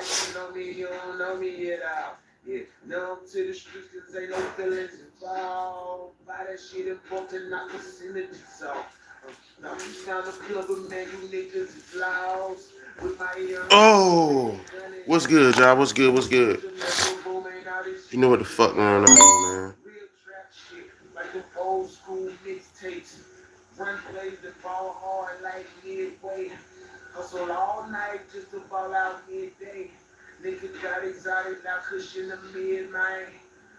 you know me, you don't know me yet. Yeah, numb to the streets cause ain't no feelings involved. Buy that shit important, not percentages off. Now you sound a club, but man, you niggas is lost. With my young Oh, what's good, y'all? What's good? What's good? You know what the fuck going on, man? real trap shit, like them old school mixtapes. Run plays the ball hard like midway. Hustle all night just to ball out midday. Niggas got exotic, now cushion the mid-mind.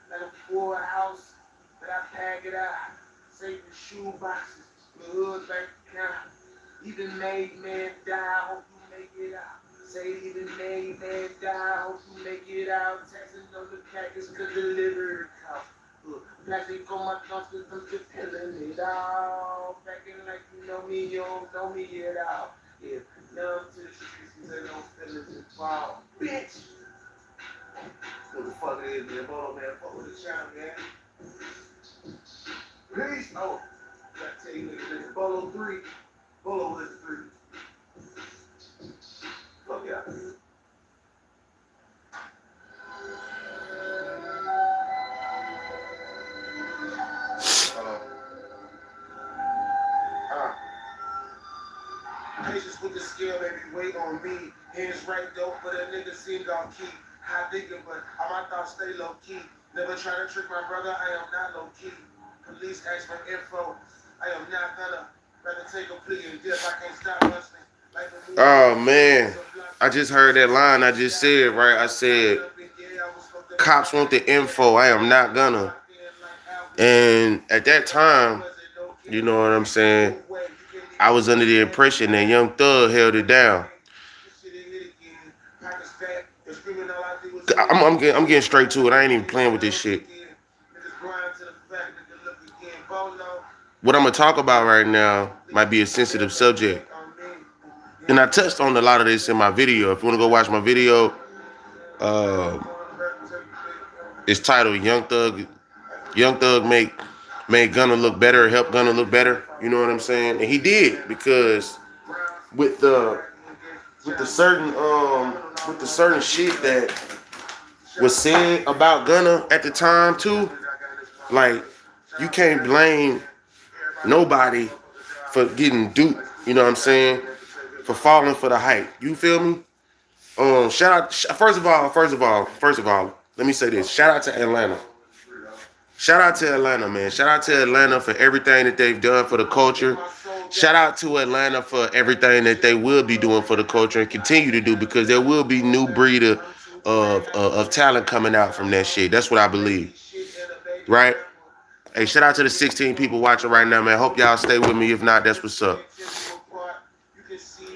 Like a full house, but I pack it out. Save the shoe boxes, the hood like a count. Even made man die, hope you make it out. Say even made man die, hope you make it out. Taxing on the package could deliver it out. Plastic on my thoughts cause I'm just telling it out. Back in like you know me, you don't know me yet out. Yeah, numb to the streets cause I don't feel it involved. Bitch! What the fuck it is, man? Bolo, man. Fuck with the channel, man. Peace! Oh, gotta tell you niggas, Bolo 3. Bolo is 3. Fuck yeah. Patience with the skill, baby, wait on me. Hands right though, but a nigga seemed off key. High thinking, but all my thoughts stay low key. Never try to trick my brother, I am not low key. Police ask for info, I am not gonna. Rather take a plea and dip, I can't stop hustling. Oh man, I just heard that line I just said, right? I said, cops want the info, I am not gonna. And at that time, you know what I'm saying, I was under the impression that Young Thug held it down. I'm getting straight to it. I ain't even playing with this shit. What I'm gonna talk about right now might be a sensitive subject, and I touched on a lot of this in my video. If you wanna go watch my video, uh, it's titled "Young Thug." Young Thug made Gunna look better, helped Gunna look better. You know what I'm saying? And he did, because with the with the certain with the certain shit that was said about Gunna at the time too, like, you can't blame nobody for getting duped. You know what I'm saying? For falling for the hype. You feel me? Shout out. First of all, let me say this. Shout out to Atlanta. Shout out to Atlanta, man. Shout out to Atlanta for everything that they've done for the culture. Shout out to Atlanta for everything that they will be doing for the culture and continue to do, because there will be new breed of talent coming out from that shit. That's what I believe. Right? Hey, shout out to the 16 people watching right now, man. Hope y'all stay with me. If not, that's what's up.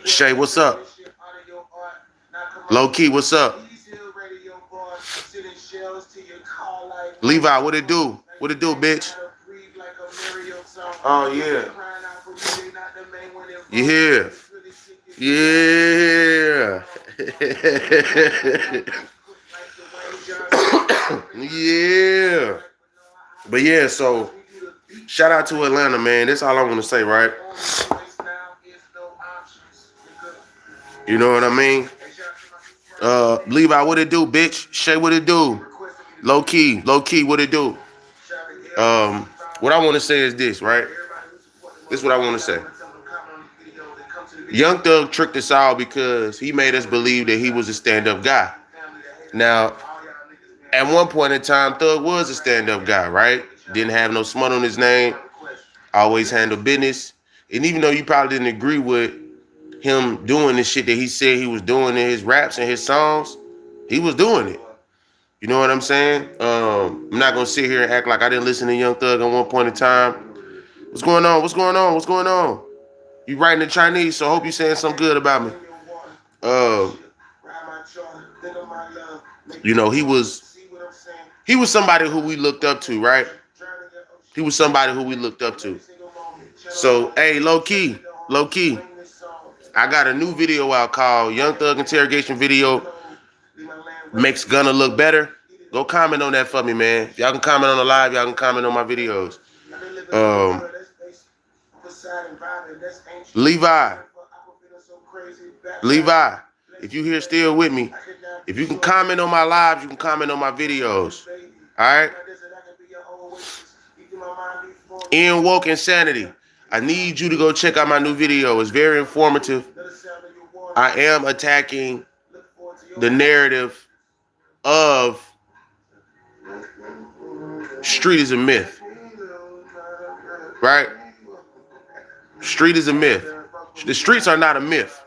Shay, what's up? Low key, what's up? Levi, what it do? What it do, bitch? Oh yeah. You here? Yeah. Yeah. But yeah, so shout out to Atlanta, man. That's all I want to say, right? You know what I mean? Levi, what it do, bitch? Shay, what it do? Low key, what it do? What I want to say is this, right? This is what I want to say. Young Thug tricked us all because he made us believe that he was a stand-up guy. Now, at one point in time, Thug was a stand-up guy, right? Didn't have no smut on his name. Always handled business. And even though you probably didn't agree with him doing the shit that he said he was doing in his raps and his songs, he was doing it. You know what I'm saying? I'm not gonna sit here and act like I didn't listen to Young Thug at one point in time. What's going on? What's going on? What's going on? You writing in Chinese, so I hope you saying something good about me. You know, he was somebody who we looked up to, right? He was somebody who we looked up to. So, hey, low key, I got a new video out called Young Thug Interrogation Video Makes Gunna Look Better. Go comment on that for me, man. Y'all can comment on the live. Y'all can comment on my videos. Levi, if you here still with me, if you can comment on my lives, you can comment on my videos. All right? In Woke Insanity. I need you to go check out my new video. It's very informative. I am attacking the narrative of street is a myth. Right? Street is a myth. The streets are not a myth.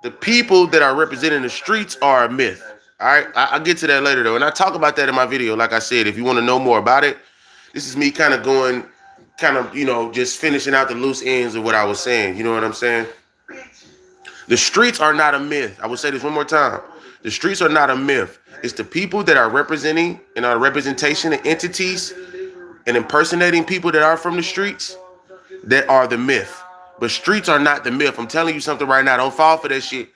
The people that are representing the streets are a myth. All right? I'll get to that later, though. And I talk about that in my video. Like I said, if you want to know more about it, this is me kind of going, just finishing out the loose ends of what I was saying. You know what I'm saying? The streets are not a myth. I will say this one more time. The streets are not a myth. It's the people that are representing and are representation and entities and impersonating people that are from the streets that are the myth. But streets are not the myth. I'm telling you something right now. Don't fall for that shit.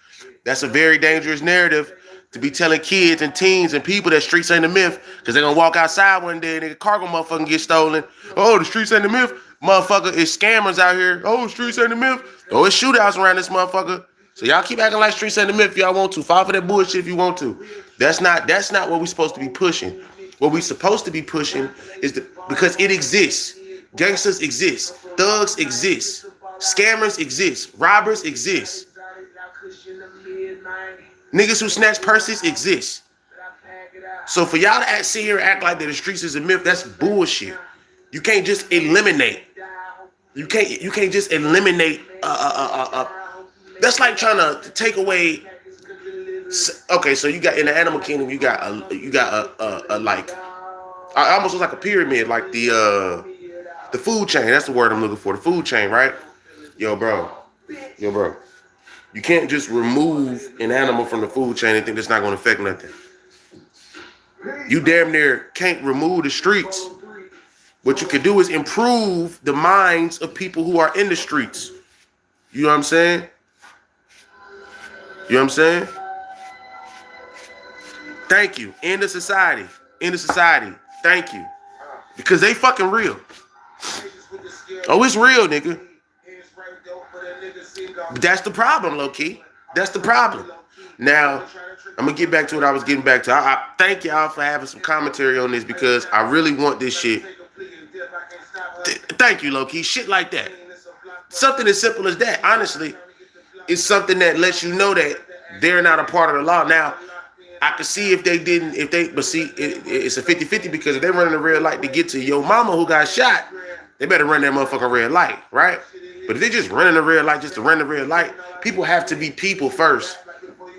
That's a very dangerous narrative to be telling kids and teens and people that streets ain't the myth, because they're gonna walk outside one day and the cargo motherfucking get stolen. Oh, the streets ain't the myth. Motherfucker, it's scammers out here. Oh, the streets ain't the myth. Oh, it's shootouts around this motherfucker. So y'all keep acting like streets ain't the myth if y'all want to. Fall for that bullshit if you want to. That's not what we supposed to be pushing. What we supposed to be pushing is because it exists. Gangsters exist. Thugs exist. Scammers exist. Robbers exist. Niggas who snatch purses exist. So for y'all to sit here and act like that the streets is a myth, that's bullshit. You can't just eliminate. You can't just eliminate. That's like trying to take away. Okay, so you got in the animal kingdom, you got a like, almost looks like a pyramid, like the food chain. That's the word I'm looking for. The food chain, right? Yo, bro. You can't just remove an animal from the food chain and think that's not going to affect nothing. You damn near can't remove the streets. What you can do is improve the minds of people who are in the streets. You know what I'm saying? You know what I'm saying? Thank you. End of society. Thank you. Because they fucking real. Oh, it's real, nigga. But that's the problem, low-key. That's the problem. Now, I'm going to get back to what I was getting back to. I thank y'all for having some commentary on this, because I really want this shit. Thank you, low-key. Shit like that. Something as simple as that, honestly, is something that lets you know that they're not a part of the law. Now, I could see but see, it's a 50-50, because if they're running a red light to get to your mama who got shot, they better run that motherfucking red light, right? But if they're just running the red light just to run the red light, people have to be people first.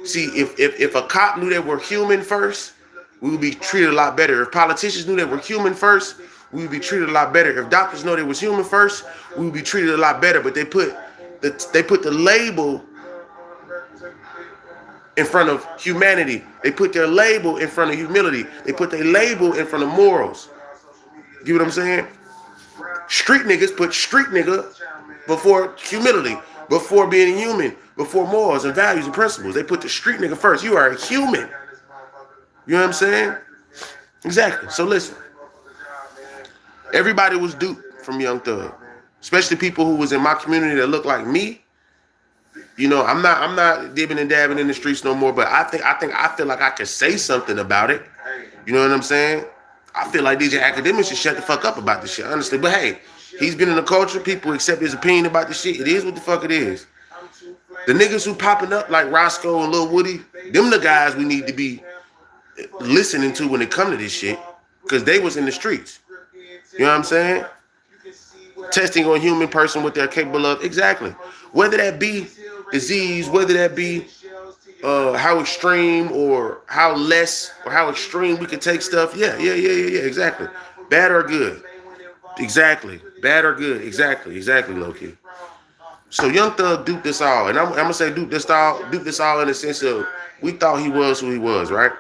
See, if a cop knew that we're human first, we would be treated a lot better. If politicians knew that we're human first, we would be treated a lot better. If doctors know they was human first, we would be treated a lot better. But they put the label in front of humanity. They put their label in front of humility. They put their label in front of morals. You know what I'm saying? Street niggas put street nigga before humility, before being human, before morals and values and principles. They put the street nigga first. You are a human. You know what I'm saying? Exactly. So listen. Everybody was duped from Young Thug, especially people who was in my community that look like me. You know, I'm not dibbing and dabbing in the streets no more, but I feel like I could say something about it. You know what I'm saying? I feel like DJ Akademiks should shut the fuck up about this shit, honestly. But hey, he's been in the culture. People accept his opinion about this shit. It is what the fuck it is. The niggas who popping up like Roscoe and Lil Woody, them the guys we need to be listening to when it come to this shit, because they was in the streets. You know what I'm saying? Testing on human person what they're capable of. Exactly. Whether that be disease, whether that be how extreme or how less or how extreme we can take stuff. Yeah, exactly. Bad or good. Exactly. Bad or good. Exactly, low-key. So Young Thug duped us all. And I'm going to say duped us all in the sense of we thought he was who he was, right?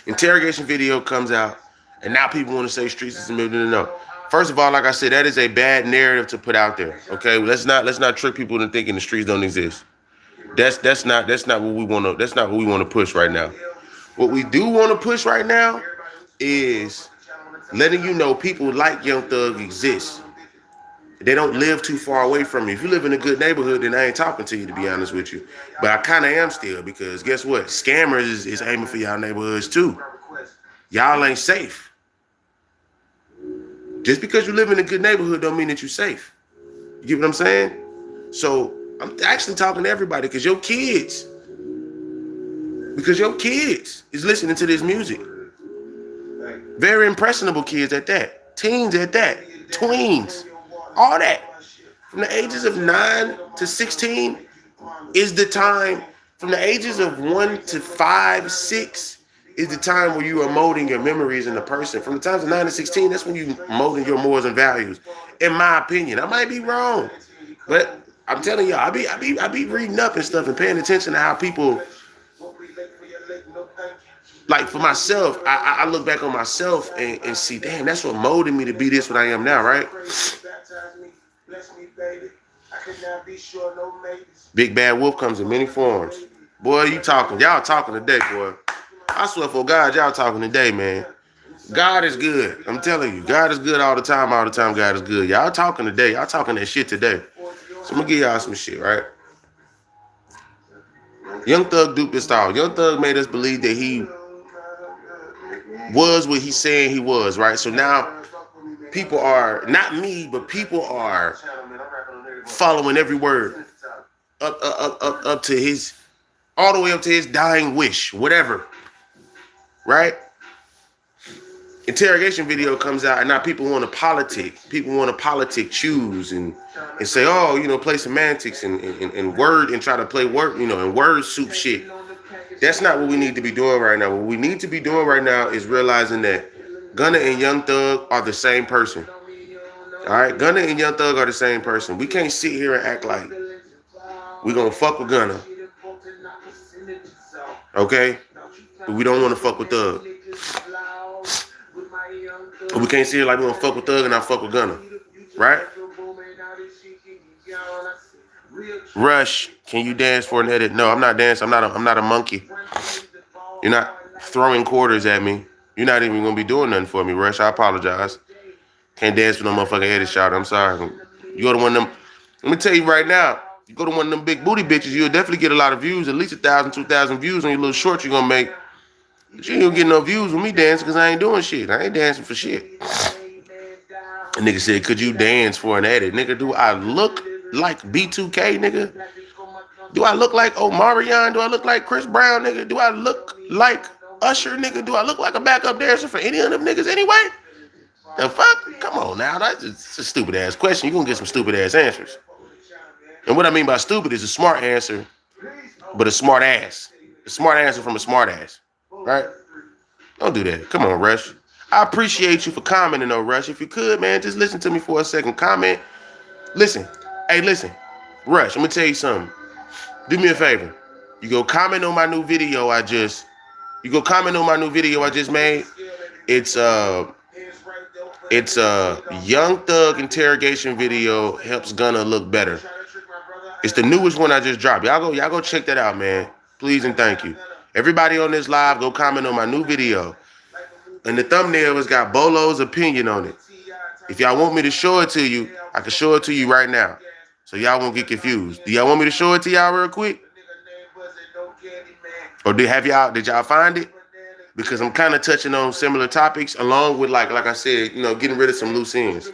Interrogation video comes out, and now people want to say streets is a myth. No. First of all, like I said, that is a bad narrative to put out there. Okay, let's not trick people into thinking the streets don't exist. That's not what we want to. That's not what we want to push right now. What we do want to push right now is letting you know people like Young Thug exist. They don't live too far away from you. If you live in a good neighborhood, then I ain't talking to you, to be honest with you. But I kind of am still, because guess what? Scammers is aiming for y'all neighborhoods too. Y'all ain't safe. Just because you live in a good neighborhood don't mean that you're safe. You get what I'm saying? So I'm actually talking to everybody, because your kids is listening to this music. Very impressionable kids at that. Teens at that. Tweens. All that. From the ages of 9 to 16 is the time. From the ages of 1 to 5, 6 is the time where you are molding your memories in a person. From the times of 9 to 16, that's when you molding your morals and values. In my opinion, I might be wrong, but I'm telling y'all, I be reading up and stuff and paying attention to how people. Like for myself, I look back on myself and see, damn, that's what molded me to be this what I am now, right? Big Bad Wolf comes in many forms. Boy, you talking. Y'all talking today, boy. I swear for God, y'all talking today, man. God is good. I'm telling you, God is good all the time. All the time, God is good. Y'all talking today. Y'all talking that shit today. So I'm gonna give y'all some shit, right? Young Thug duped us all. Young Thug made us believe that he was what he's saying he was, right? So now people are, not me, but people are following every word up to his, all the way up to his dying wish, whatever, right? Interrogation video comes out, and now people want to politic. People want to politic, choose, and say, oh, you know, play semantics and word, and try to play word, you know, and word soup shit. That's not what we need to be doing right now. What we need to be doing right now is realizing that Gunna and Young Thug are the same person. All right, Gunna and Young Thug are the same person. We can't sit here and act like we gonna fuck with Gunna, okay? But we don't want to fuck with Thug. But we can't sit here like we gonna fuck with Thug and not fuck with Gunna, right? Rush, can you dance for an edit? No, I'm not dancing. I'm not a monkey. You're not throwing quarters at me. You're not even gonna be doing nothing for me, Rush. I apologize. Can't dance for no motherfucking edit shot. I'm sorry. You go to one of them. Let me tell you right now. You go to one of them big booty bitches, you'll definitely get a lot of views. At least 1,000, 2,000 views on your little short you're gonna make. But you ain't gonna get no views with me dancing, because I ain't doing shit. I ain't dancing for shit. A nigga said, could you dance for an edit? Nigga, do I look like B2K, nigga? Do I look like Omarion? Do I look like Chris Brown, nigga? Do I look like Usher, nigga? Do I look like a backup dancer for any of them niggas anyway? The fuck? Come on now. That's just a stupid ass question. You're gonna get some stupid ass answers. And what I mean by stupid is a smart answer, but a smart ass. A smart answer from a smart ass. Right? Don't do that. Come on, Rush. I appreciate you for commenting though, Rush. If you could, man, just listen to me for a second. Comment. Listen. Hey, listen. Rush, I'm gonna tell you something. Do me a favor. You go comment on my new video I just made. It's a Young Thug interrogation video helps Gunna look better. It's the newest one I just dropped. Y'all go check that out, man. Please and thank you. Everybody on this live, go comment on my new video. And the thumbnail has got Bolo's opinion on it. If y'all want me to show it to you, I can show it to you right now. So y'all won't get confused. Do y'all want me to show it to y'all real quick? Or did y'all find it? Because I'm kind of touching on similar topics, along with like I said, you know, getting rid of some loose ends.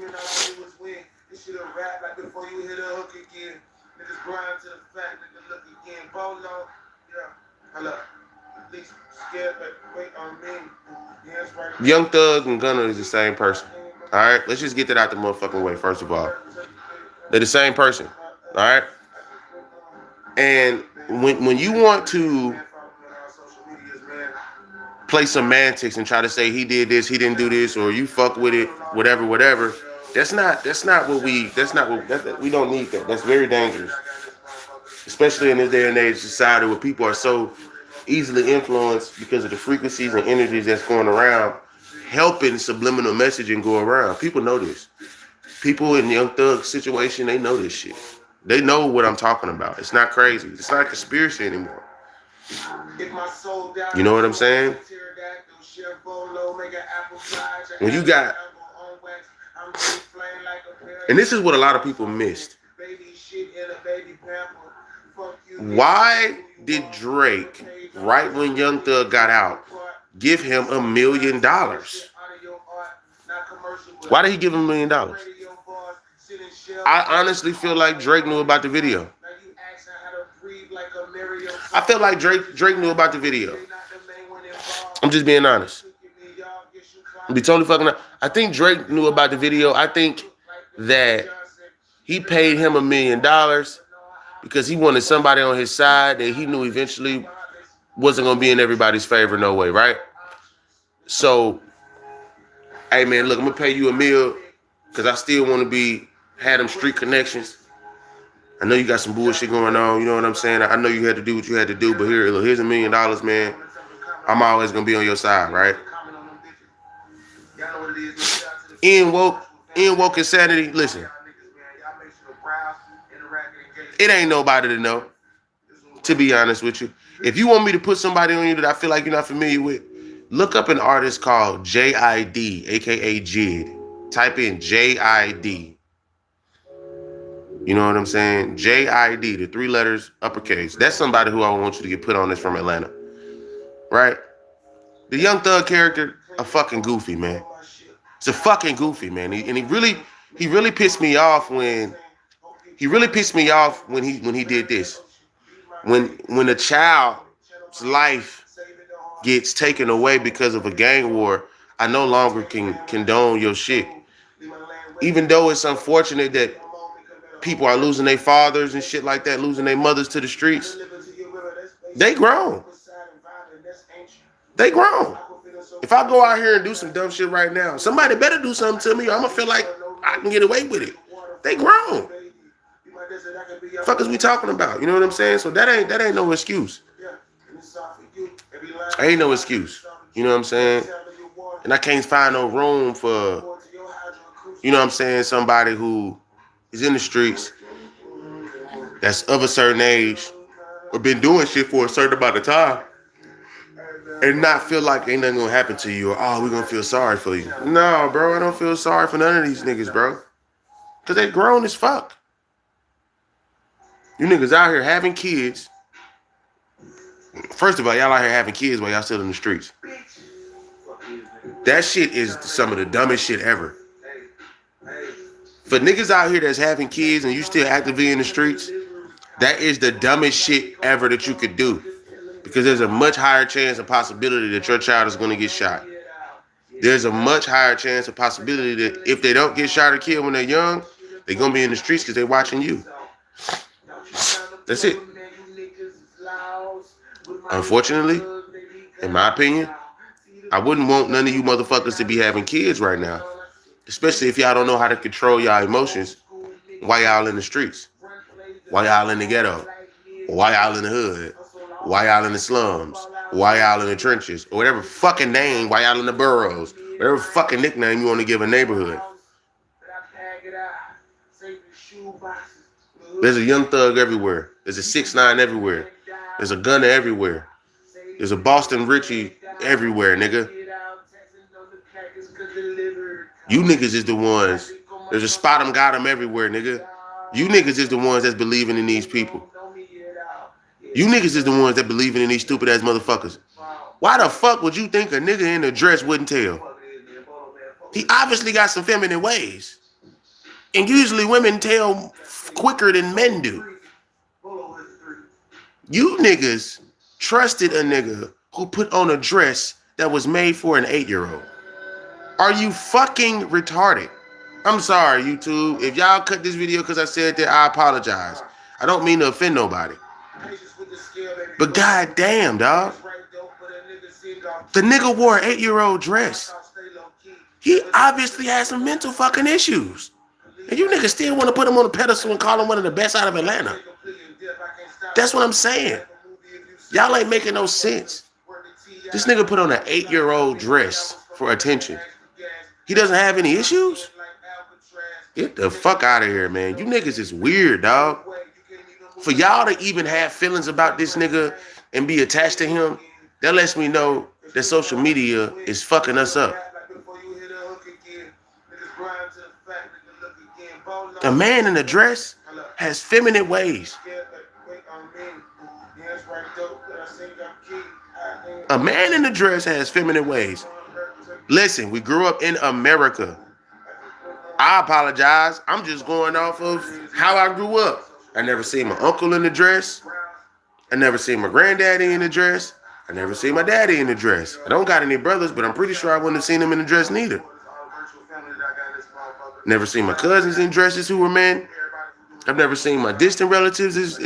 Young Thug and Gunna is the same person. All right, let's just get that out the motherfucking way. First of all, they're the same person. All right, and when you want to play semantics and try to say he did this, he didn't do this, or you fuck with it, whatever. That's not what we don't need that. That's very dangerous, especially in this day and age society where people are so easily influenced because of the frequencies and energies that's going around, helping subliminal messaging go around. People know this. People in Young Thug situation, they know this shit. They know what I'm talking about. It's not crazy. It's not a conspiracy anymore. You know what I'm saying? When you got And this is what a lot of people missed. Why did Drake, right when Young Thug got out, give him $1 million? Why did he give him $1 million? I honestly feel like Drake knew about the video. I feel like Drake knew about the video. I'm just being honest. I'll be totally fucking up. I think Drake knew about the video. I think that he paid him $1 million because he wanted somebody on his side that he knew eventually wasn't gonna be in everybody's favor, no way, right? So, hey man, look, I'm gonna pay you $1 million because I still want to had them street connections. I know you got some bullshit going on, you know what I'm saying? I know you had to do what you had to do, but here's $1 million, man. I'm always gonna be on your side, right? In woke insanity, listen. It ain't nobody to know, to be honest with you. If you want me to put somebody on you that I feel like you're not familiar with, look up an artist called JID, aka Jid. Type in JID. You know what I'm saying? JID, the 3 letters, uppercase. That's somebody who I want you to get put on this from Atlanta. Right? The Young Thug character, a fucking goofy, man. It's a fucking goofy, man. He really pissed me off when he did this. When a child's life gets taken away because of a gang war, I no longer can condone your shit. Even though it's unfortunate that people are losing their fathers and shit like that, losing their mothers to the streets. They grown. They grown. If I go out here and do some dumb shit right now, somebody better do something to me, or I'm gonna feel like I can get away with it. They grown. Fuck is we talking about? You know what I'm saying? So that ain't no excuse. Ain't no excuse. You know what I'm saying? And I can't find no room for, you know what I'm saying, somebody who is in the streets that's of a certain age or been doing shit for a certain amount of time and not feel like ain't nothing gonna happen to you or, oh, we're gonna feel sorry for you. No, bro, I don't feel sorry for none of these niggas, bro. Because they grown as fuck. You niggas out here having kids. First of all, y'all out here having kids while y'all still in the streets. That shit is some of the dumbest shit ever. For niggas out here that's having kids and you still actively in the streets, that is the dumbest shit ever that you could do. Because there's a much higher chance and possibility that your child is going to get shot. There's a much higher chance and possibility that if they don't get shot or killed when they're young, they're going to be in the streets because they're watching you. That's it. Unfortunately, in my opinion, I wouldn't want none of you motherfuckers to be having kids right now. Especially if y'all don't know how to control y'all emotions while y'all in the streets, while y'all in the ghetto, while y'all in the hood, while y'all in the slums, while y'all in the trenches, or whatever fucking name, while y'all in the boroughs, whatever fucking nickname you want to give a neighborhood. There's a Young Thug everywhere. There's a 6IXNINE everywhere. There's a Gunner everywhere. There's a Boston Richie everywhere, nigga. You niggas is the ones. There's a Spot 'em Got 'em everywhere, nigga. You niggas is the ones that's believing in these people. You niggas is the ones that believing in these stupid ass motherfuckers. Why the fuck would you think a nigga in a dress wouldn't tell? He obviously got some feminine ways. And usually women tell quicker than men do. You niggas trusted a nigga who put on a dress that was made for an 8-year-old. Are you fucking retarded? I'm sorry, YouTube. If y'all cut this video because I said that, I apologize. I don't mean to offend nobody. But goddamn, dog. The nigga wore an 8-year-old dress. He obviously has some mental fucking issues. And you niggas still want to put him on a pedestal and call him one of the best out of Atlanta. That's what I'm saying. Y'all ain't making no sense. This nigga put on an 8-year-old dress for attention. He doesn't have any issues? Get the fuck out of here, man. You niggas is weird, dog. For y'all to even have feelings about this nigga and be attached to him, that lets me know that social media is fucking us up. A man in a dress has feminine ways. A man in a dress has feminine ways. Listen, we grew up in America. I apologize. I'm just going off of how I grew up. I never seen my uncle in a dress. I never seen my granddaddy in a dress. I never seen my daddy in a dress. I don't got any brothers, but I'm pretty sure I wouldn't have seen them in a dress neither. Never seen my cousins in dresses who were men. I've never seen my distant relatives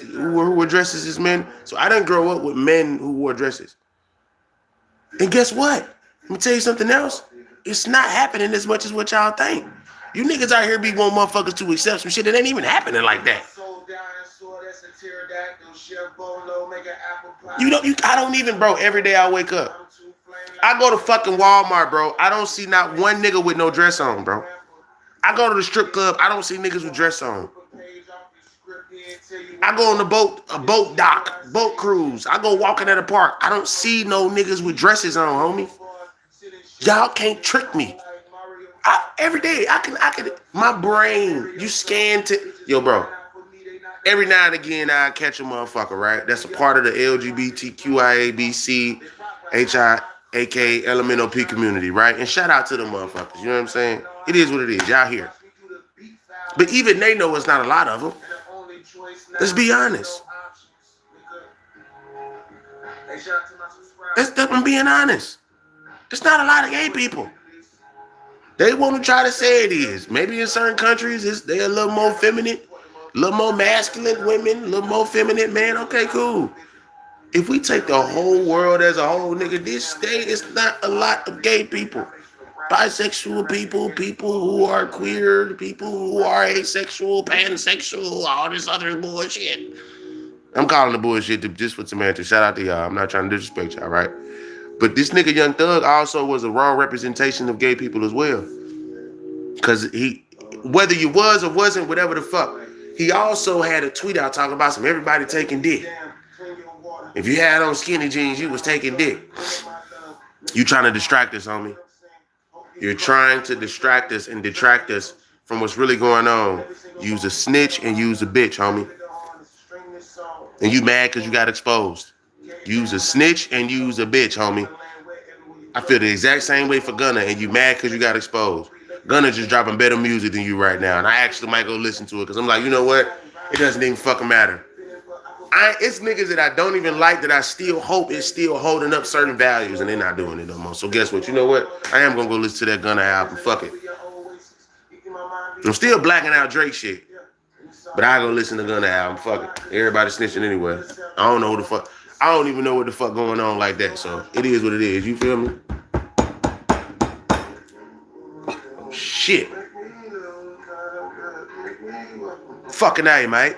who were dressed as men. So I didn't grow up with men who wore dresses. And guess what? Let me tell you something else. It's not happening as much as what y'all think. You niggas out here be want motherfuckers to accept some shit that ain't even happening like that. I don't even, bro, every day I wake up. I go to fucking Walmart, bro. I don't see not one nigga with no dress on, bro. I go to the strip club. I don't see niggas with dress on. I go on a boat dock, boat cruise. I go walking at a park. I don't see no niggas with dresses on, homie. Y'all can't trick me. Every day, I can, my brain, you scan to, yo, bro. Every now and again, I catch a motherfucker, right? That's a part of the LGBTQIABC HIAK LMNOP community, right? And shout out to the motherfuckers, you know what I'm saying? It is what it is, y'all here. But even they know it's not a lot of them. Let's be honest. I'm being honest. There's not a lot of gay people. They want to try to say it is. Maybe in certain countries, they're a little more feminine, a little more masculine women, a little more feminine man. Okay, cool. If we take the whole world as a whole, nigga, this state is not a lot of gay people. Bisexual people, people who are queer, people who are asexual, pansexual, all this other bullshit. I'm calling the bullshit just for semantics. Shout out to y'all. I'm not trying to disrespect y'all, right? But this nigga Young Thug also was a raw representation of gay people as well. Because he, whether you was or wasn't, whatever the fuck, he also had a tweet out talking about some everybody taking dick. If you had on skinny jeans, you was taking dick. You trying to distract us, homie. You're trying to distract us and detract us from what's really going on. Use a snitch and use a bitch, homie. And you mad because you got exposed. Use a snitch and use a bitch, homie. I feel the exact same way for Gunna, and you mad because you got exposed. Gunna just dropping better music than you right now, and I actually might go listen to it because I'm like, you know what? It doesn't even fucking matter. It's niggas that I don't even like that I still hope is still holding up certain values, and they're not doing it no more. So guess what? You know what? I am going to go listen to that Gunna album. Fuck it. I'm still blacking out Drake shit, but I go listen to Gunna album. Fuck it. Everybody snitching anyway. I don't know who the fuck. I don't even know what the fuck going on like that. So it is what it is. You feel me? Shit. Fucking A, mate.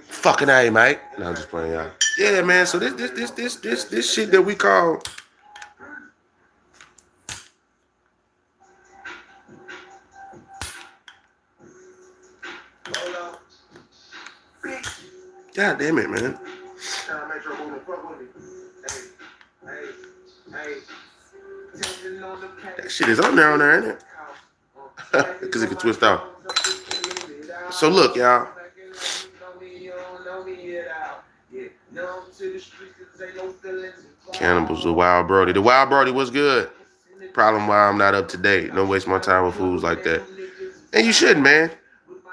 Fucking A, mate. No, I'm just playing, y'all. Yeah, man. So this shit that we call. God damn it, man. That shit is on there, ain't it? Because it can twist off. So look, y'all. Cannibals, the Wild Brody. The Wild Brody was good. Problem why I'm not up to date. Don't waste my time with fools like that. And you shouldn't, man.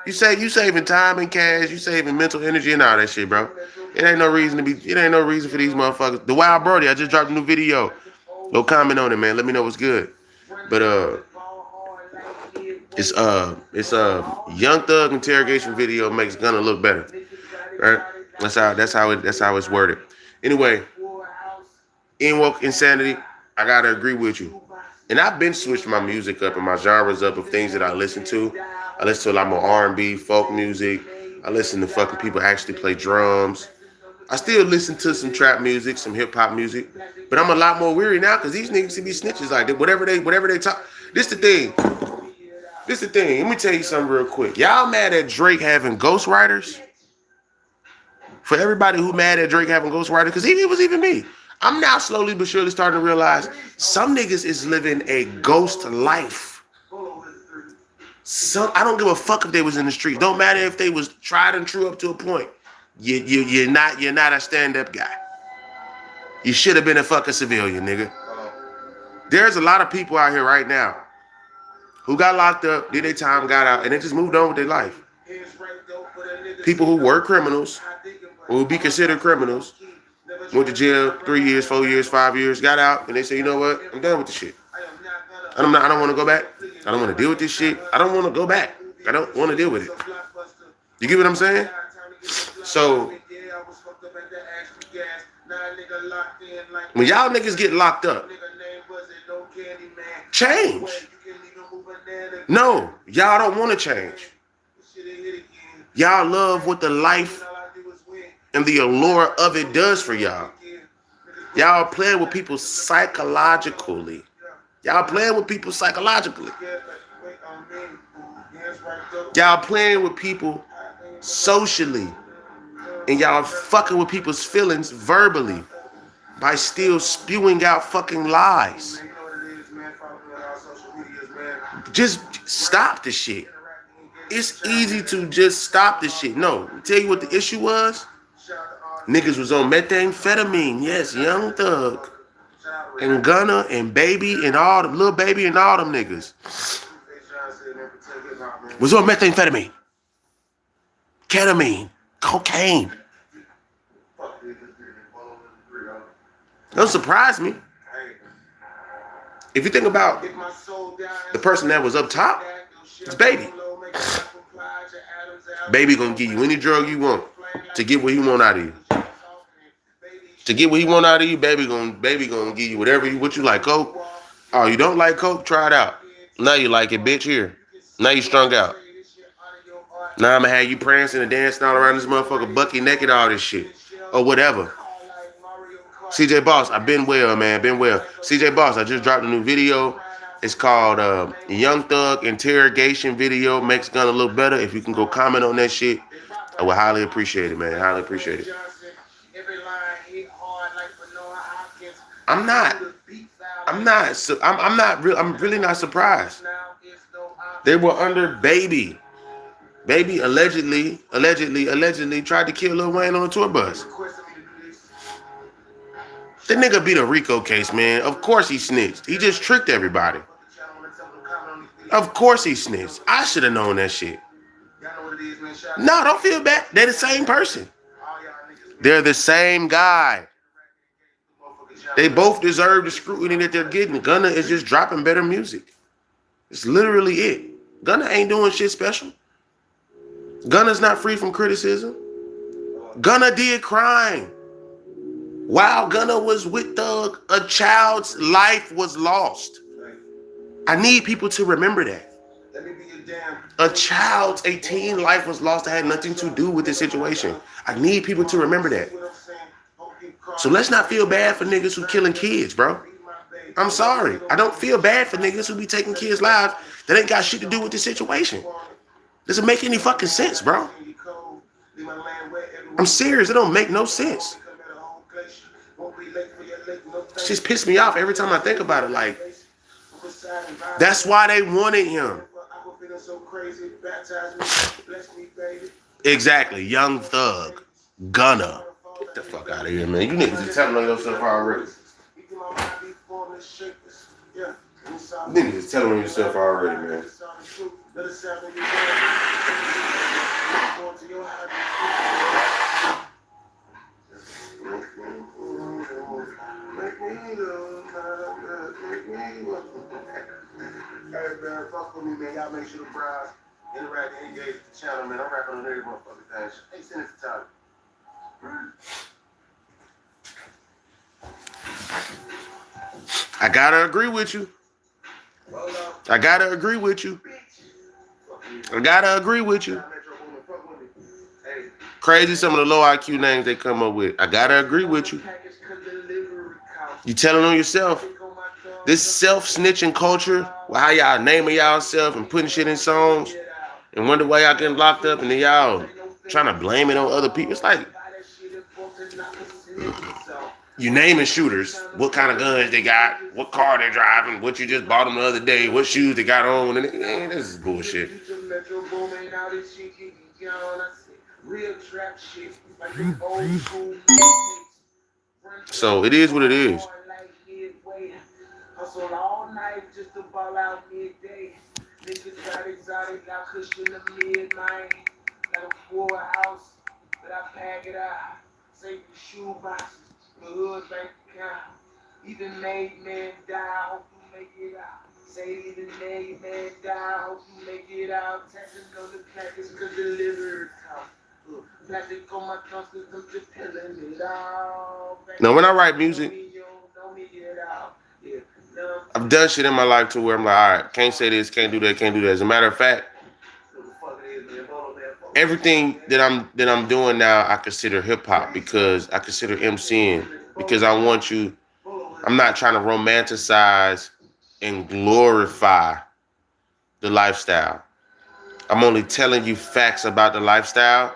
You saving time and cash. You saving mental energy and all that shit, bro. It ain't no reason for these motherfuckers. The Wild Brody, I just dropped a new video. Go comment on it, man. Let me know what's good. But it's Young Thug interrogation video makes Gunna look better. Right? That's how it's worded. Anyway, in woke insanity, I gotta agree with you. And I've been switching my music up and my genres up of things that I listen to. I listen to a lot more R&B, folk music. I listen to fucking people actually play drums. I still listen to some trap music, some hip hop music, but I'm a lot more weary now because these niggas be snitches like that. Whatever they talk. This the thing. Let me tell you something real quick. Y'all mad at Drake having ghostwriters? For everybody who mad at Drake having ghostwriters, because it was even me. I'm now slowly but surely starting to realize some niggas is living a ghost life. I don't give a fuck if they was in the street. Don't matter if they was tried and true up to a point. You're not a stand-up guy. You should have been a fucking civilian, nigga. There's a lot of people out here right now who got locked up, did their time, got out, and they just moved on with their life. People who were criminals, or would be considered criminals, went to jail 3 years, 4 years, 5 years, got out, and they say, you know what? I'm done with this shit. I don't want to go back. I don't want to deal with this shit. I don't want to go back. I don't want to deal with it. You get what I'm saying? So, when y'all niggas get locked up, change. No, y'all don't want to change. Y'all love what the life and the allure of it does for y'all. Y'all playing with people psychologically. Y'all playing with people psychologically. Y'all playing with people socially. And y'all fucking with people's feelings verbally by still spewing out fucking lies. Just stop the shit. It's easy to just stop the shit. No, tell you what the issue was? Niggas was on methamphetamine. Yes, Young Thug and Gunna and Baby and all them, Lil Baby and all them niggas was on methamphetamine, ketamine, cocaine. Don't surprise me. If you think about the person that was up top, it's Baby. Baby gonna give you any drug you want to get what he want out of you. To get what he want out of you, baby gonna give you what you like. Coke? Oh, you don't like Coke? Try it out. Now you like it, bitch. Here. Now you strung out. Now I'ma have you prancing and dancing all around this motherfucker, bucky naked, all this shit. Or whatever. CJ Boss, I've been well, man. Been well. CJ Boss, I just dropped a new video. It's called Young Thug Interrogation Video. Makes Gunna look better. If you can go comment on that shit, I would highly appreciate it, man. Highly appreciate it. I'm really not surprised. They were under Baby. Baby allegedly tried to kill Lil Wayne on a tour bus. The nigga beat a RICO case, man. Of course he snitched. He just tricked everybody. Of course he snitched. I should have known that shit. No, don't feel bad. They're the same person. They're the same guy. They both deserve the scrutiny that they're getting. Gunna is just dropping better music. It's literally it. Gunna ain't doing shit special. Gunna's not free from criticism. Gunna did crime. While Gunna was with Thug, a child's life was lost. I need people to remember that. A teen life was lost that had nothing to do with the situation. I need people to remember that. So let's not feel bad for niggas who killing kids, bro. I'm sorry. I don't feel bad for niggas who be taking kids' lives that ain't got shit to do with the situation. Doesn't make any fucking sense, bro. I'm serious. It don't make no sense. It just pissed me off every time I think about it. Like, that's why they wanted him. Exactly. Young Thug. Gunna. Get the fuck out of here, man. You niggas is telling on yourself already. Niggas is telling on yourself already, man. Hey, man, fuck with me, man. Y'all make sure to browse, interact, and engage with the channel, man. I'm rapping on every motherfucking thing. Hey, send it to Tyler. I gotta agree with you. I gotta agree with you. Crazy some of the low IQ names they come up with. I gotta agree with you. You telling on yourself. This self-snitching culture, how y'all naming y'allself and putting shit in songs and wonder why y'all getting locked up and then y'all trying to blame it on other people. It's like, You naming shooters, what kind of guns they got, what car they're driving, what you just bought them the other day, what shoes they got on, and man, this is bullshit. So it is what it is. Hustle all night just to ball out midday. Niggas got exotic, got cushion the midnight. Got a full house, but I pack it out. Save the shoe boxes, the hood bank account. Even made man die, hope you make it out. Say even made man die, hope you make it out. Taxes on the package, cause delivered out. Plastic on my trunks, cause I'm just peeling it out. Now when I write music, I've done shit in my life to where I'm like, all right, can't say this, can't do that, can't do that. As a matter of fact, everything that I'm doing now, I consider hip hop because I consider MCing because I want you. I'm not trying to romanticize and glorify the lifestyle. I'm only telling you facts about the lifestyle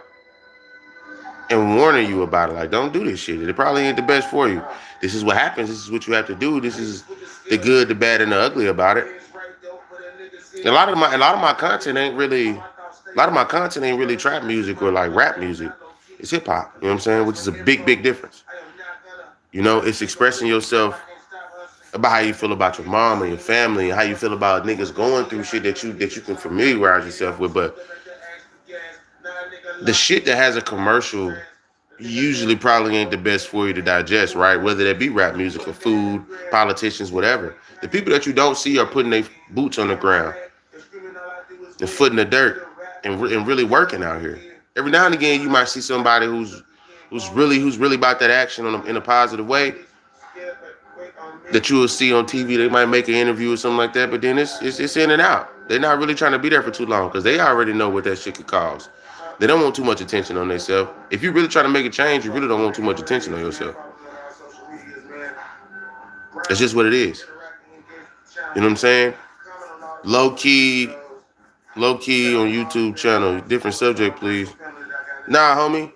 and warning you about it. Like, don't do this shit. It probably ain't the best for you. This is what happens. This is what you have to do. This is the good, the bad, and the ugly about it. A lot of my content ain't really trap music or like rap music. It's hip hop. You know what I'm saying? Which is a big, big difference. You know, it's expressing yourself about how you feel about your mom and your family, and how you feel about niggas going through shit that you can familiarize yourself with. But the shit that has a commercial usually probably ain't the best for you to digest, right? Whether that be rap music or food, politicians, whatever. The people that you don't see are putting their boots on the ground, their foot in the dirt, and really working out here. Every now and again, you might see somebody who's really about that action in a positive way that you will see on TV. They might make an interview or something like that, but then it's in and out. They're not really trying to be there for too long because they already know what that shit could cause. They don't want too much attention on themselves. If you really trying to make a change, you really don't want too much attention on yourself. That's just what it is. You know what I'm saying? Low key on YouTube channel. Different subject, please. Nah, homie.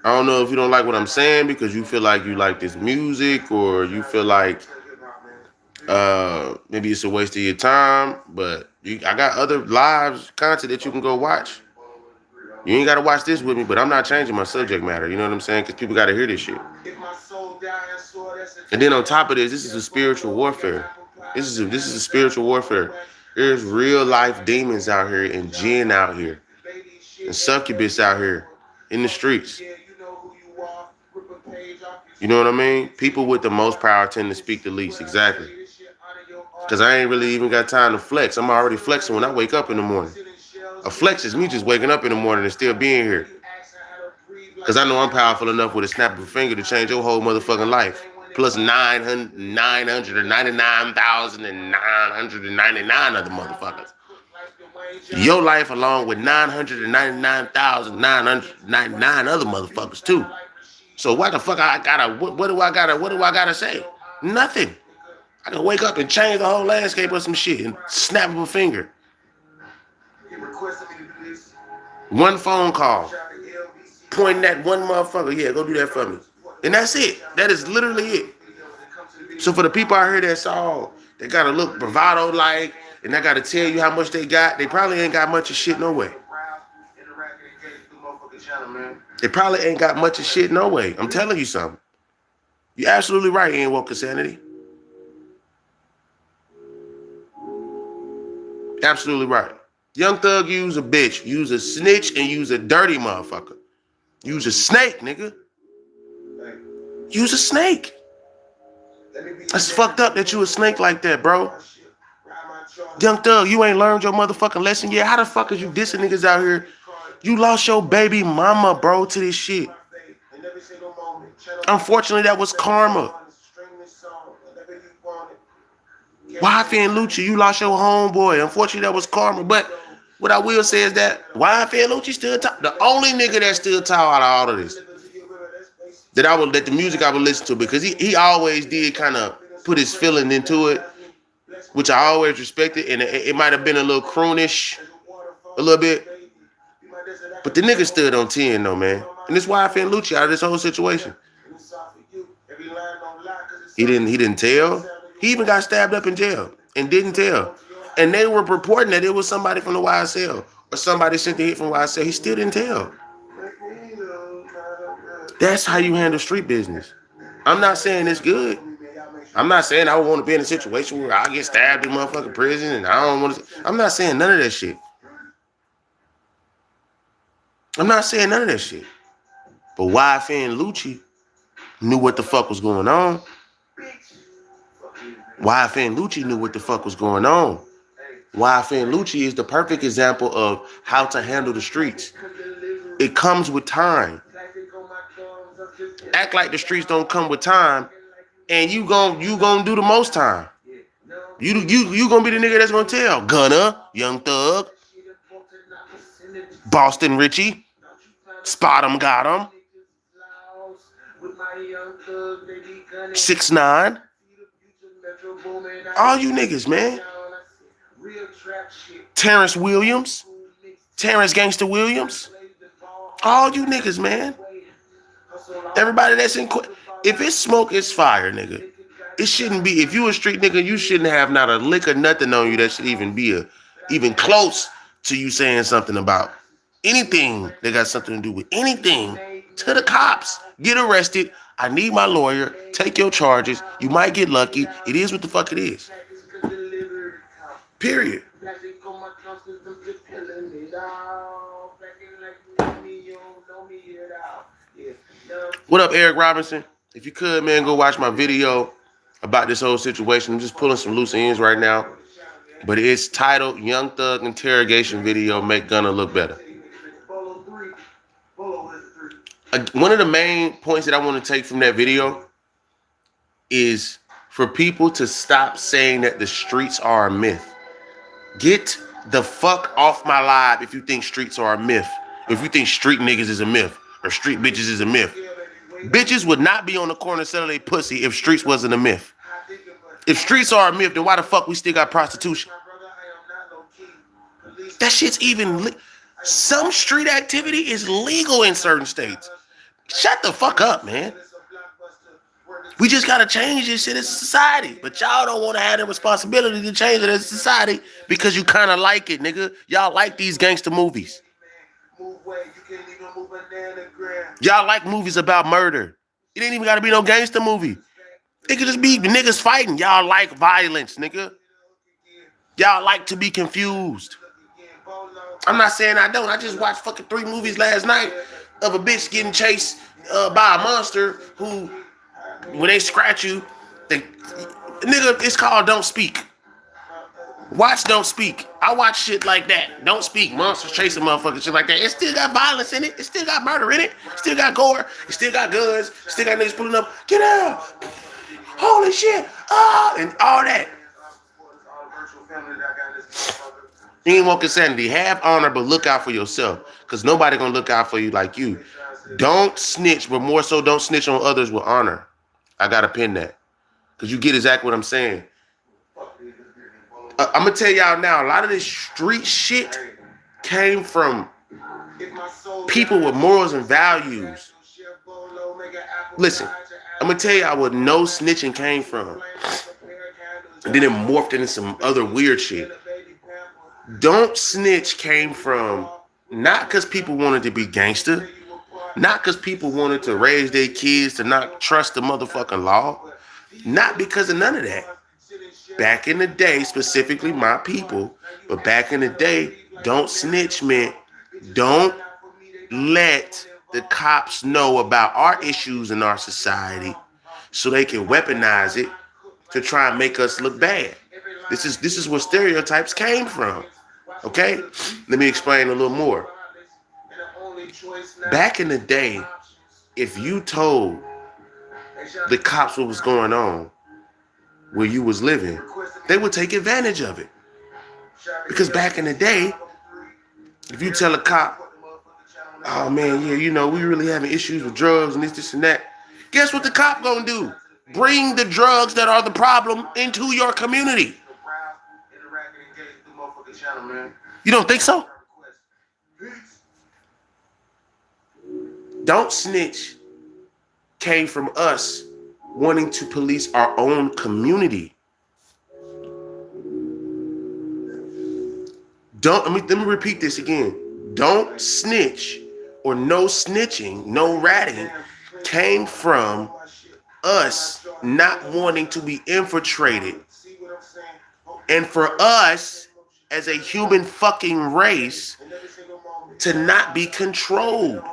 I don't know if you don't like what I'm saying because you feel like you like this music or you feel like maybe it's a waste of your time, but I got other live content that you can go watch. You ain't got to watch this with me, but I'm not changing my subject matter. You know what I'm saying? Because people got to hear this shit. And then on top of this is a spiritual warfare. This is a spiritual warfare. There's real life demons out here and jinn out here and succubus out here in the streets. You know what I mean? People with the most power tend to speak the least. Exactly. Because I ain't really even got time to flex. I'm already flexing when I wake up in the morning. A flex is me just waking up in the morning and still being here. Because I know I'm powerful enough with a snap of a finger to change your whole motherfucking life. Plus 999,999 other motherfuckers. Your life along with 999,999 other motherfuckers too. So why the fuck what do I gotta say? Nothing. I can wake up and change the whole landscape of some shit and snap of a finger. One phone call. Pointing at one motherfucker. Yeah, go do that for me. And that's it. That is literally it. So for the people out here they gotta look bravado like, and I gotta tell you how much they got, they probably ain't got much of shit no way. They probably ain't got much of shit no way. I'm telling you something. You're absolutely right, Ian Woke Sanity. Absolutely right. Young Thug, you's a bitch. You's a snitch and you's a dirty motherfucker. You's a snake, nigga. You's a snake. That's fucked up that you a snake like that, bro. Young Thug, you ain't learned your motherfucking lesson yet. How the fuck is you dissing niggas out here? You lost your baby mama, bro, to this shit. Unfortunately, that was karma. YF and Lucci, you lost your homeboy. Unfortunately, that was karma. But what I will say is that YF and Lucci still talk. The only nigga that still talk out of all of this, that the music I would listen to, because he always did kind of put his feeling into it, which I always respected, and it might have been a little croonish, a little bit, but the nigga stood on 10 though, man. And this YF and Lucci out of this whole situation. He didn't tell. He even got stabbed up in jail and didn't tell. And they were reporting that it was somebody from the YSL or somebody sent the hit from YSL. He still didn't tell. That's how you handle street business. I'm not saying it's good. I'm not saying I want to be in a situation where I get stabbed in motherfucking prison and I don't want to. I'm not saying none of that shit. I'm not saying none of that shit. But YF and Lucci knew what the fuck was going on. YF and Lucci knew what the fuck was going on. YF and Lucci is the perfect example of how to handle the streets. It comes with time. Act like the streets don't come with time, and you gon' do the most time. You gonna be the nigga that's gonna tell Gunna, Young Thug, Boston Richie, Spot 'em, got 'em, 6IXNINE, all you niggas, man. Terrence Williams, Terrence Gangster Williams, all you niggas, man. Everybody that's in, if it's smoke, it's fire, nigga. It shouldn't be. If you a street nigga, you shouldn't have not a lick or nothing on you that should even be even close to you saying something about anything that got something to do with anything to the cops. Get arrested. I need my lawyer. Take your charges. You might get lucky. It is what the fuck it is. Period. What up, Eric Robinson? If you could, man, go watch my video about this whole situation. I'm just pulling some loose ends right now. But it's titled Young Thug Interrogation Video Make Gunna Look Better. One of the main points that I want to take from that video is for people to stop saying that the streets are a myth. Get the fuck off my live if you think streets are a myth. If you think street niggas is a myth or street bitches is a myth. Bitches would not be on the corner selling their pussy if streets wasn't a myth. If streets are a myth, then why the fuck we still got prostitution? That shit's even... Some street activity is legal in certain states. Shut the fuck up, man. We just gotta change this shit as a society. But y'all don't want to have the responsibility to change it as a society because you kind of like it, nigga. Y'all like these gangster movies. Y'all like movies about murder. It ain't even gotta be no gangster movie. It could just be niggas fighting. Y'all like violence, nigga. Y'all like to be confused. I'm not saying I don't. I just watched fucking 3 movies last night of a bitch getting chased by a monster who, when they scratch you, nigga, it's called Don't Speak. Watch Don't Speak. I watch shit like that. Don't Speak. Monsters chasing motherfuckers, shit like that. It still got violence in it. It still got murder in it. It still got gore. It still got guns. It still got niggas pulling up. Get out. Holy shit. Ah, and all that. You ain't want insanity. Have honor, but look out for yourself. Because nobody gonna look out for you like you. Don't snitch, but more so don't snitch on others with honor. I gotta pin that. Because you get exactly what I'm saying. I'm gonna tell y'all now, a lot of this street shit came from people with morals and values. Listen, I'm gonna tell y'all what no snitching came from. And then it morphed into some other weird shit. Don't snitch came from not because people wanted to be gangster, not because people wanted to raise their kids to not trust the motherfucking law, not because of none of that. Back in the day, specifically my people, but back in the day, don't snitch meant don't let the cops know about our issues in our society so they can weaponize it to try and make us look bad. This is where stereotypes came from. Okay? Let me explain a little more. Back in the day, if you told the cops what was going on where you was living, they would take advantage of it. Because back in the day, if you tell a cop, oh man, yeah, you know, we really having issues with drugs and this and that, guess what the cop gonna do? Bring the drugs that are the problem into your community. You don't think so? Don't snitch came from us wanting to police our own community. Let me repeat this again. Don't snitch or no snitching, no ratting came from us not wanting to be infiltrated. And for us as a human fucking race to not be controlled.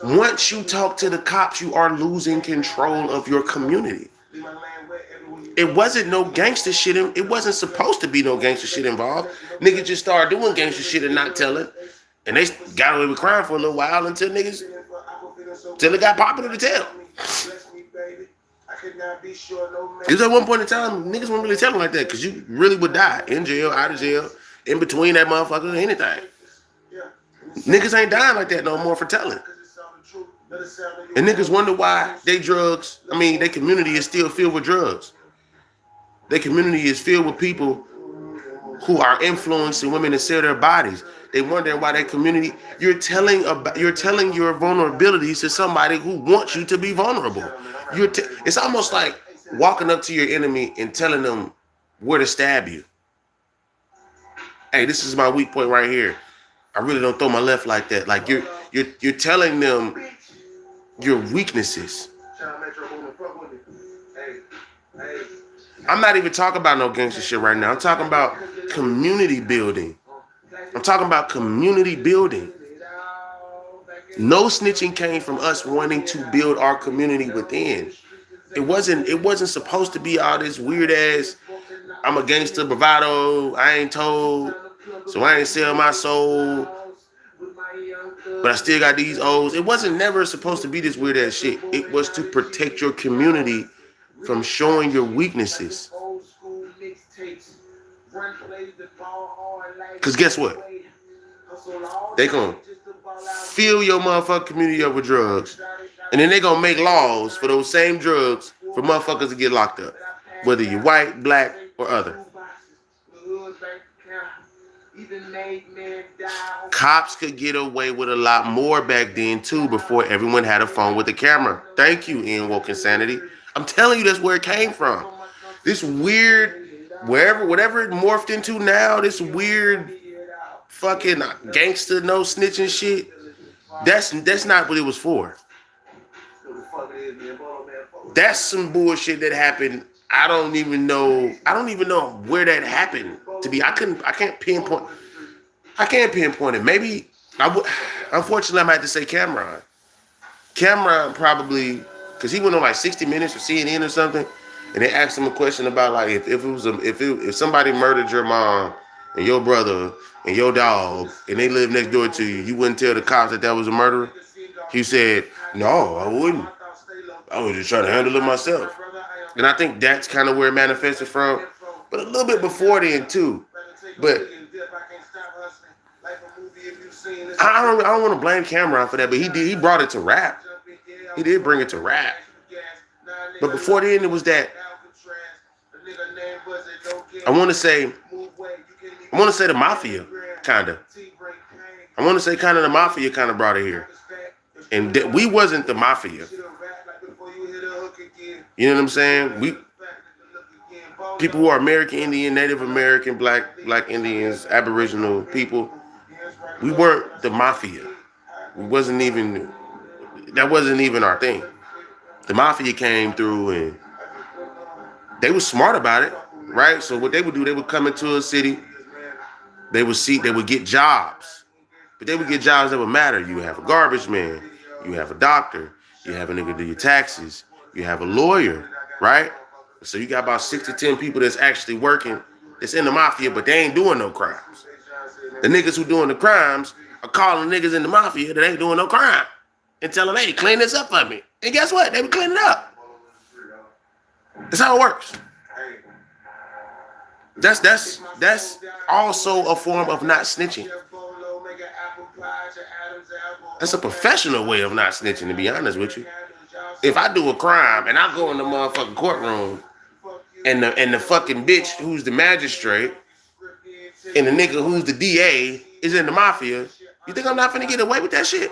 Once you talk to the cops, you are losing control of your community. It wasn't no gangster shit. It wasn't supposed to be no gangster shit involved. Niggas just started doing gangster shit and not telling. And they got away with crime for a little while till it got popular to tell. It was at one point in time, niggas weren't really telling like that because you really would die in jail, out of jail, in between that motherfucker, anything. Niggas ain't dying like that no more for telling. And niggas wonder why their community is still filled with drugs. Their community is filled with people who are influencing women to sell their bodies. They wonder why their community. You're telling your vulnerabilities to somebody who wants you to be vulnerable. It's almost like walking up to your enemy and telling them where to stab you. Hey, this is my weak point right here. I really don't throw my left like that. Like you're telling them your weaknesses. I'm not even talking about no gangster shit right now. I'm talking about community building. I'm talking about community building. No snitching came from us wanting to build our community within. It wasn't supposed to be all this weird ass, I'm a gangster bravado, I ain't told, so I ain't sell my soul, but I still got these O's. It wasn't never supposed to be this weird ass shit. It was to protect your community from showing your weaknesses. Because guess what? They gonna fill your motherfucking community up with drugs. And then they gonna make laws for those same drugs for motherfuckers to get locked up. Whether you're white, black, or other. Cops could get away with a lot more back then too, before everyone had a phone with a camera. Thank you, Ian Woke Insanity. I'm telling you, that's where it came from. This weird, whatever it morphed into now, this weird fucking gangster no snitching shit. That's not what it was for. That's some bullshit that happened. I don't even know where that happened. I can't pinpoint it. Maybe unfortunately I might have to say Cameron. Cameron probably, because he went on like 60 Minutes or CNN or something, and they asked him a question about like if somebody murdered your mom and your brother and your dog and they lived next door to you, you wouldn't tell the cops that was a murderer? He said, no, I wouldn't. I was just trying to handle it myself. And I think that's kind of where it manifested from. But a little bit before then too. But I don't want to blame Cameron for that, but he brought it to rap. He did bring it to rap. But before then, it was that. I want to say the mafia, kind of. I want to say kind of the mafia kind of brought it here. And we wasn't the mafia. You know what I'm saying? People who are American Indian, Native American, Black Indians, Aboriginal people, we weren't the mafia. That wasn't even our thing. The mafia came through and they were smart about it, right? So what they would do, they would come into a city, they would get jobs, but they would get jobs that would matter. You have a garbage man, you have a doctor, you have a nigga do your taxes, you have a lawyer, right? So you got about 6 to 10 people that's actually working, that's in the mafia, but they ain't doing no crimes. The niggas who doing the crimes are calling niggas in the mafia that ain't doing no crime and telling them, hey, clean this up for me. And guess what? They would clean it up. That's how it works. That's also a form of not snitching. That's a professional way of not snitching, to be honest with you. If I do a crime and I go in the motherfucking courtroom and the fucking bitch who's the magistrate and the nigga who's the DA is in the mafia, you think I'm not finna get away with that shit?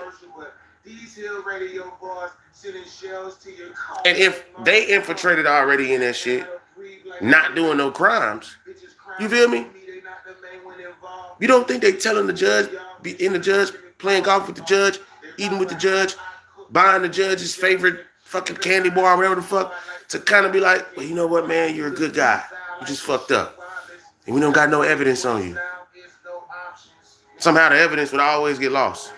These hill radio bars sending shells to your car. And if they infiltrated already in that shit, not doing no crimes, you feel me? You don't think they telling the judge, be in the judge, playing golf with the judge, eating with the judge, buying the judge's favorite fucking candy bar, whatever the fuck, to kind of be like, well, you know what, man, you're a good guy. You just fucked up. And we don't got no evidence on you. Somehow the evidence would always get lost.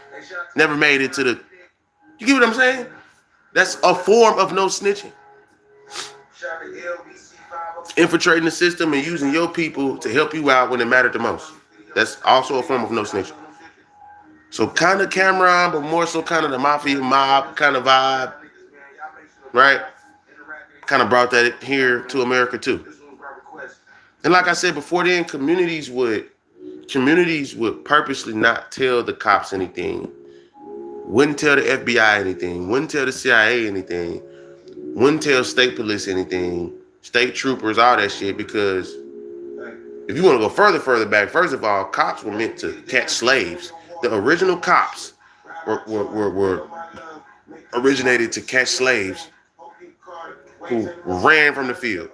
Never made it to the... You get what I'm saying? That's a form of no snitching. Infiltrating the system and using your people to help you out when it mattered the most. That's also a form of no snitching. So kind of Cameron, but more so kind of the mafia mob kind of vibe. Right? Kind of brought that here to America too. And like I said before then, communities would purposely not tell the cops anything. Wouldn't tell the FBI anything. Wouldn't tell the CIA anything. Wouldn't tell state police anything. State troopers, all that shit, because if you want to go further back, first of all, cops were meant to catch slaves. The original cops were originated to catch slaves who ran from the field.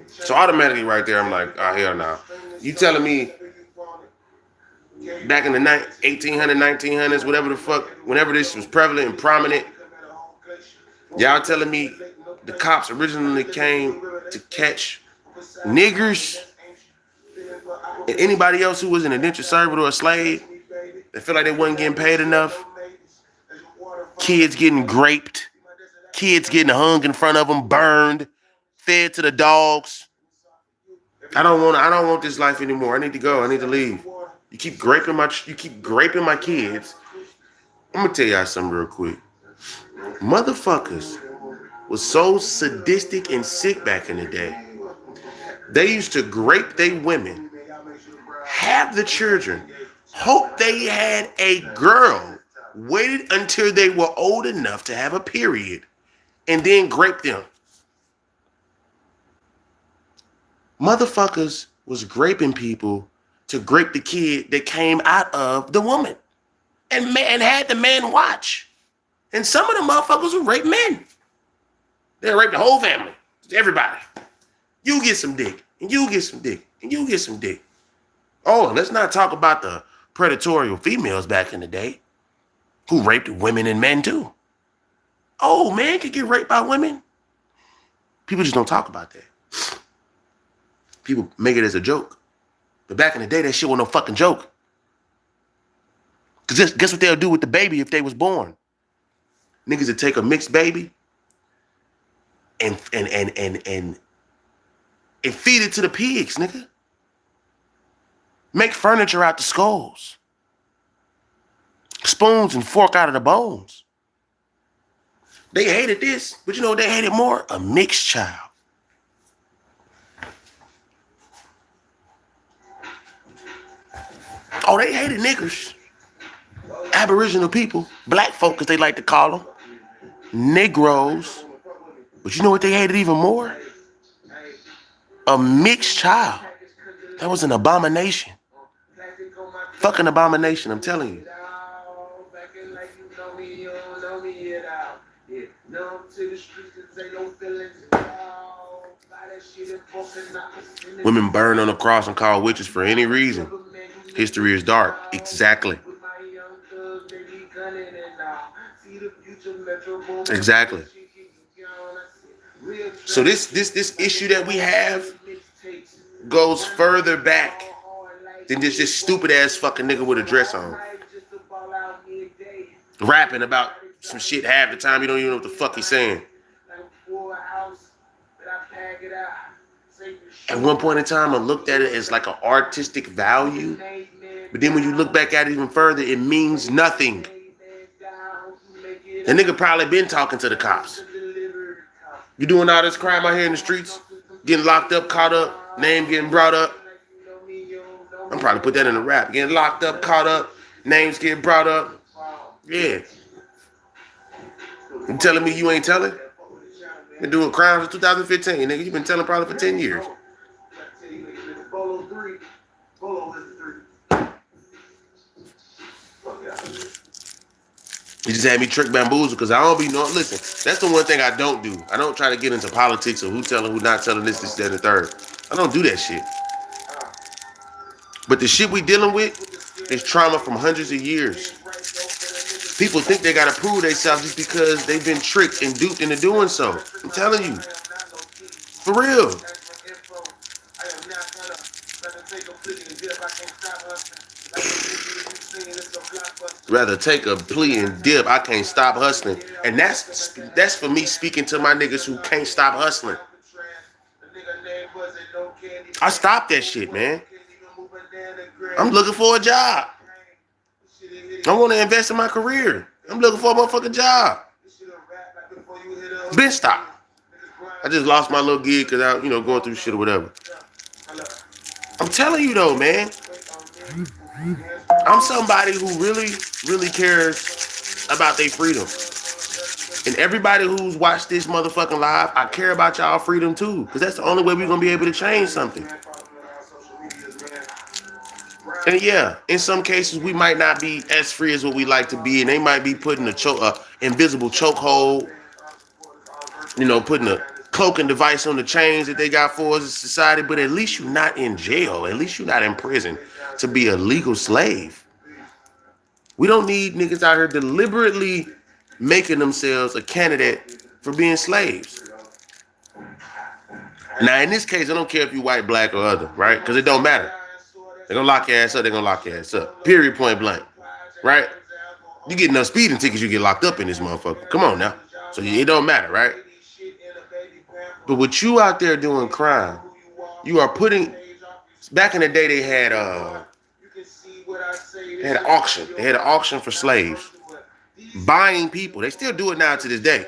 So automatically right there, I'm like, oh, hell no. You telling me back in the 1800s, 1900s, whatever the fuck, whenever this was prevalent and prominent, y'all telling me the cops originally came to catch niggers and anybody else who was an indentured servant or a slave that feel like they wasn't getting paid enough, kids getting raped, kids getting hung in front of them, burned, fed to the dogs. I don't want this life anymore. I need to go. I need to leave. You keep graping my kids. I'm gonna tell y'all something real quick. Motherfuckers was so sadistic and sick back in the day. They used to grape their women, have the children, hope they had a girl, waited until they were old enough to have a period, and then grape them. Motherfuckers was graping people to grape the kid that came out of the woman, and had the man watch. And some of the motherfuckers would rape men. They'll rape the whole family, everybody. You get some dick, and you get some dick, and you get some dick. Oh, let's not talk about the predatorial females back in the day who raped women and men too. Oh, man could get raped by women. People just don't talk about that. People make it as a joke. But back in the day, that shit was no fucking joke. Because guess what they'll do with the baby if they was born? Niggas would take a mixed baby and feed it to the pigs, nigga. Make furniture out the skulls. Spoons and fork out of the bones. They hated this, but you know what they hated more? A mixed child. Oh, they hated niggers. Aboriginal people, black folk as they like to call them. Negroes. But you know what they hated even more? A mixed child. That was an abomination. Fucking abomination, I'm telling you. Women burned on the cross and called witches for any reason. History is dark. Exactly. Exactly. So this issue that we have goes further back than just this stupid ass fucking nigga with a dress on. Rapping about some shit half the time you don't even know what the fuck he's saying. At one point in time, I looked at it as like an artistic value. But then when you look back at it even further, it means nothing. The nigga probably been talking to the cops. You doing all this crime out here in the streets? Getting locked up, caught up, name getting brought up. I'm probably put that in a rap. Getting locked up, caught up, names getting brought up. Yeah. You telling me you ain't telling? Been doing crimes since 2015, nigga. You been telling probably for 10 years. He just had me trick bamboozled because I don't be knowing. Listen, that's the one thing I don't do. I don't try to get into politics or who telling, who not telling this, that, and the third. I don't do that shit. But the shit we dealing with is trauma from hundreds of years. People think they gotta prove themselves just because they've been tricked and duped into doing so. I'm telling you. For real. Rather take a plea and dip. I can't stop hustling. And that's for me speaking to my niggas who can't stop hustling. I stopped that shit, man. I'm looking for a job. I want to invest in my career. I'm looking for a motherfucking job. Been stopped. I just lost my little gig because I, going through shit or whatever. I'm telling you though, man. I'm somebody who really, really cares about their freedom. And everybody who's watched this motherfucking live, I care about y'all freedom too. Because that's the only way we're going to be able to change something. And yeah, in some cases, we might not be as free as what we like to be. And they might be putting a invisible chokehold, putting a cloaking device on the chains that they got for us in society. But at least you're not in jail. At least you're not in prison to be a legal slave. We don't need niggas out here deliberately making themselves a candidate for being slaves. Now, in this case, I don't care if you white, black, or other, right? Because it don't matter. They're going to lock your ass up. They're going to lock your ass up. Period, point blank. Right? You get enough speeding tickets, you get locked up in this motherfucker. Come on now. So it don't matter, right? But with you out there doing crime, you are putting... Back in the day, they had an auction. They had an auction for slaves. Buying people. They still do it now to this day.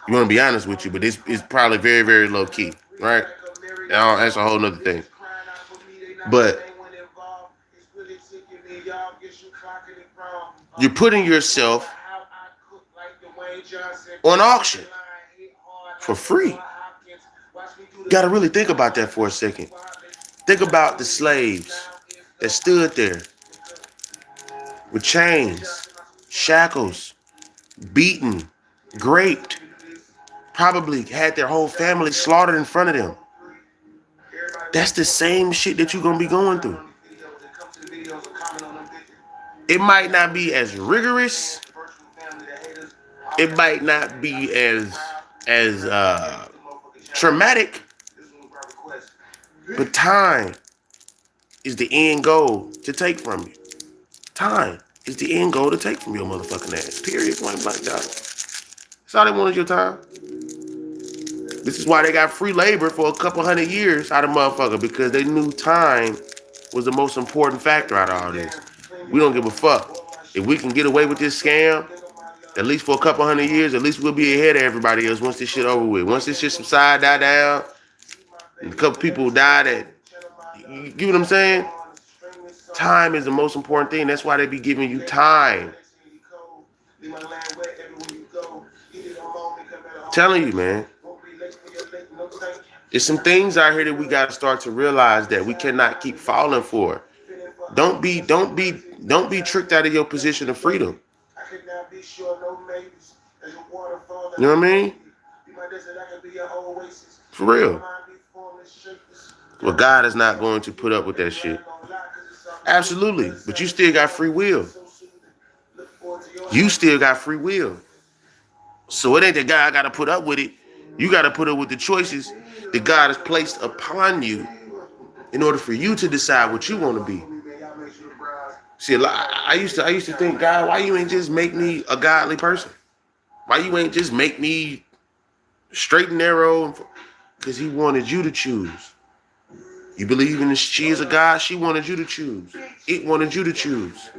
You want to be honest with you, but this is probably very, very low key, right? That's a whole nother thing. But you're putting yourself on auction for free. You got to really think about that for a second. Think about the slaves that stood there with chains, shackles, beaten, raped, probably had their whole family slaughtered in front of them. That's the same shit that you're going to be going through. It might not be as rigorous. It might not be as traumatic. But time is the end goal to take from you. Time is the end goal to take from your motherfucking ass. Period, point blank, dog. That's all they want is your time. This is why they got free labor for a couple hundred years out of motherfucker, because they knew time was the most important factor out of all this. We don't give a fuck. If we can get away with this scam, at least for a couple hundred years, at least we'll be ahead of everybody else once this shit over with. Once this shit subside, die down, and a couple people die that, you get what I'm saying? Time is the most important thing. That's why they be giving you time. I'm telling you, man. There's some things out here that we got to start to realize that we cannot keep falling for. Don't be tricked out of your position of freedom. You know what I mean? For real. Well, God is not going to put up with that shit. Absolutely. But you still got free will. You still got free will. So it ain't that God got to put up with it. You got to put up with the choices that God has placed upon you in order for you to decide what you want to be. See, I used to think, God, why you ain't just make me a godly person? Why you ain't just make me straight and narrow? Because he wanted you to choose. You believe in she is a God, she wanted you to choose. It wanted you to choose.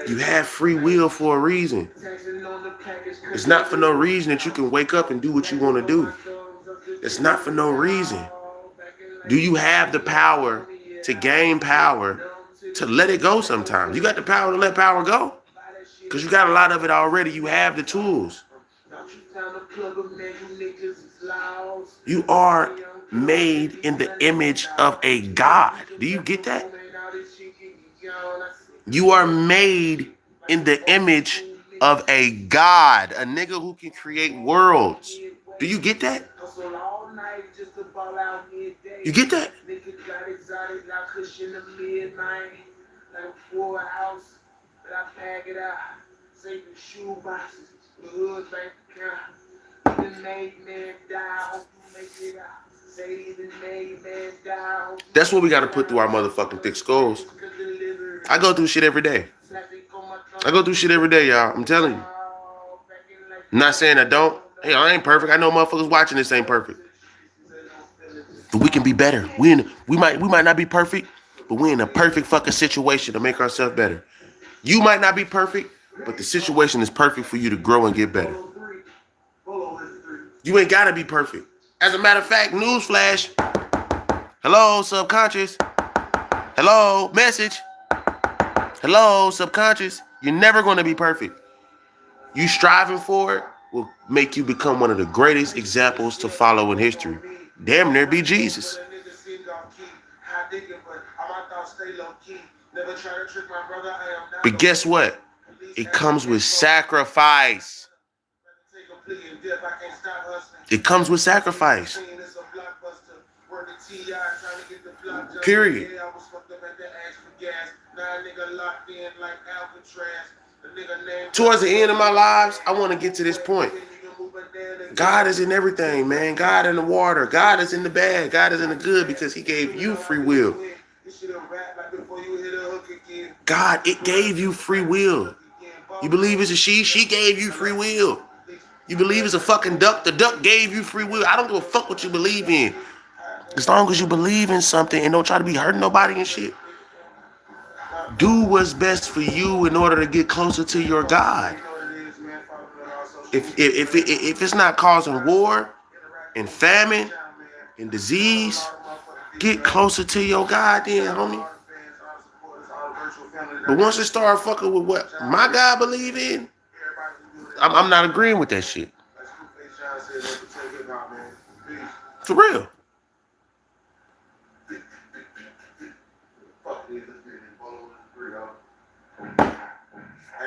You have free will for a reason. It's not for no reason that you can wake up and do what you want to do. It's not for no reason. Do you have the power to gain power to let it go sometimes? You got the power to let power go? Because you got a lot of it already. You have the tools. You are made in the image of a God. Do you get that? You are made in the image of a God, a nigga who can create worlds. Do you get that? You get that? Nigga got exotic, like Kush in the midnight, like a full house, but I bag it out. Save the shoe boxes, the hood bank account. Even made man die, hope you make it out. Say even made man die. That's what we got to put through our motherfucking thick skulls. I go through shit every day. I go through shit every day, y'all. I'm telling you. I'm not saying I don't. Hey, I ain't perfect. I know motherfuckers watching this ain't perfect. But we can be better. We might not be perfect, but we in a perfect fucking situation to make ourselves better. You might not be perfect, but the situation is perfect for you to grow and get better. You ain't gotta be perfect. As a matter of fact, newsflash. Hello, subconscious. Hello, message. Hello, subconscious. You're never gonna be perfect. You striving for it will make you become one of the greatest examples to follow in history. Damn near be Jesus. But guess what? It comes with sacrifice. It comes with sacrifice. Period. Towards the end of my lives, I want to get to this point. God is in everything, man. God in the water. God is in the bad. God is in the good because he gave you free will. God, it gave you free will. You believe it's a she? She gave you free will. You believe it's a fucking duck? The duck gave you free will. I don't give a fuck what you believe in. As long as you believe in something and don't try to be hurting nobody and shit. Do what's best for you in order to get closer to your God. If it's not causing war and famine and disease, get closer to your God then, homie. But once it start fucking with what my God believe in, I'm not agreeing with that shit. For real.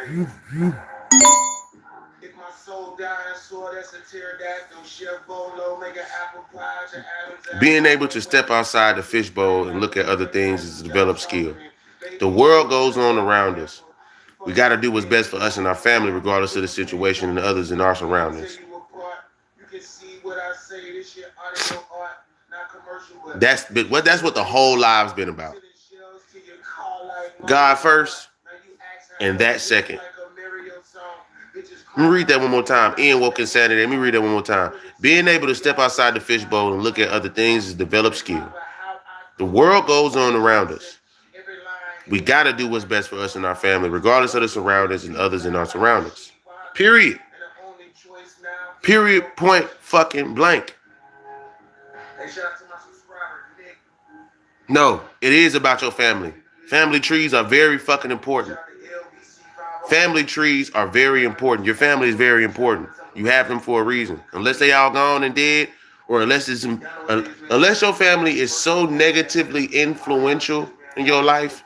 If my soul died, I saw that's a pterodactyl, Chef Bolo, make an apple pie. Being able to step outside the fishbowl and look at other things is a developed skill. The world goes on around us. We got to do what's best for us and our family, regardless of the situation and the others in our surroundings. That's what the whole live's been about. God first, and that second. Let me read that one more time. Ian woke in Saturday. Let me read that one more time. Being able to step outside the fishbowl and look at other things is a developed skill. The world goes on around us. We got to do what's best for us and our family, regardless of the surroundings and others in our surroundings. Period. Period. Point fucking blank. No, it is about your family. Family trees are very fucking important. Family trees are very important. Your family is very important. You have them for a reason. Unless they all gone and dead, or unless your family is so negatively influential in your life,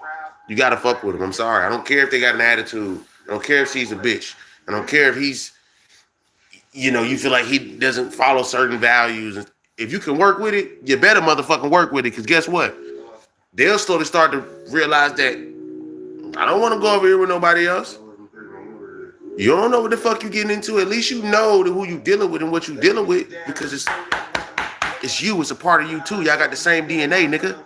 you gotta fuck with them. I'm sorry. I don't care if they got an attitude. I don't care if she's a bitch. I don't care if he's, you feel like he doesn't follow certain values. If you can work with it, you better motherfucking work with it. Because guess what? They'll slowly start to realize that I don't want to go over here with nobody else. You don't know what the fuck you getting into. At least you know who you dealing with and what you dealing with, because it's you. It's a part of you too. Y'all got the same DNA, nigga.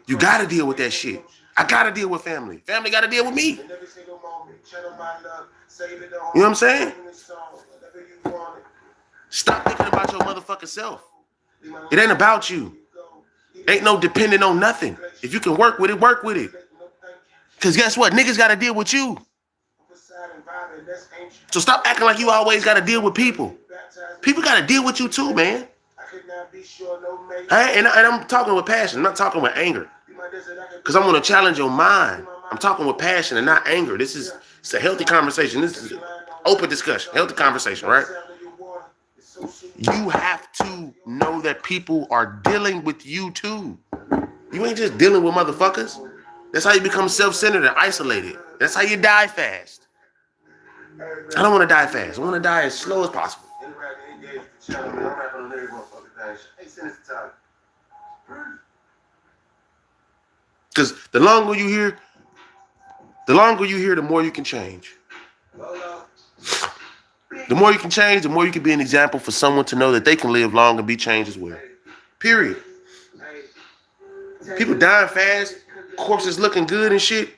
You gotta deal with that shit. I gotta deal with family. Family gotta deal with me. You know what I'm saying? Stop thinking about your motherfucking self. It ain't about you. Ain't no depending on nothing. If you can work with it, work with it. Because guess what? Niggas got to deal with you. So stop acting like you always got to deal with people. People got to deal with you too, man. And I'm talking with passion. I'm not talking with anger. Because I want to challenge your mind. I'm talking with passion and not anger. It's a healthy conversation. This is open discussion. Healthy conversation, right? You have to know that people are dealing with you too. You ain't just dealing with motherfuckers. That's how you become self-centered and isolated. That's how you die fast. I don't want to die fast. I want to die as slow as possible. Because the longer you hear, the more you can change. The more you can change, the more you can be an example for someone to know that they can live long and be changed as well. Period. People dying fast, corpses looking good and shit.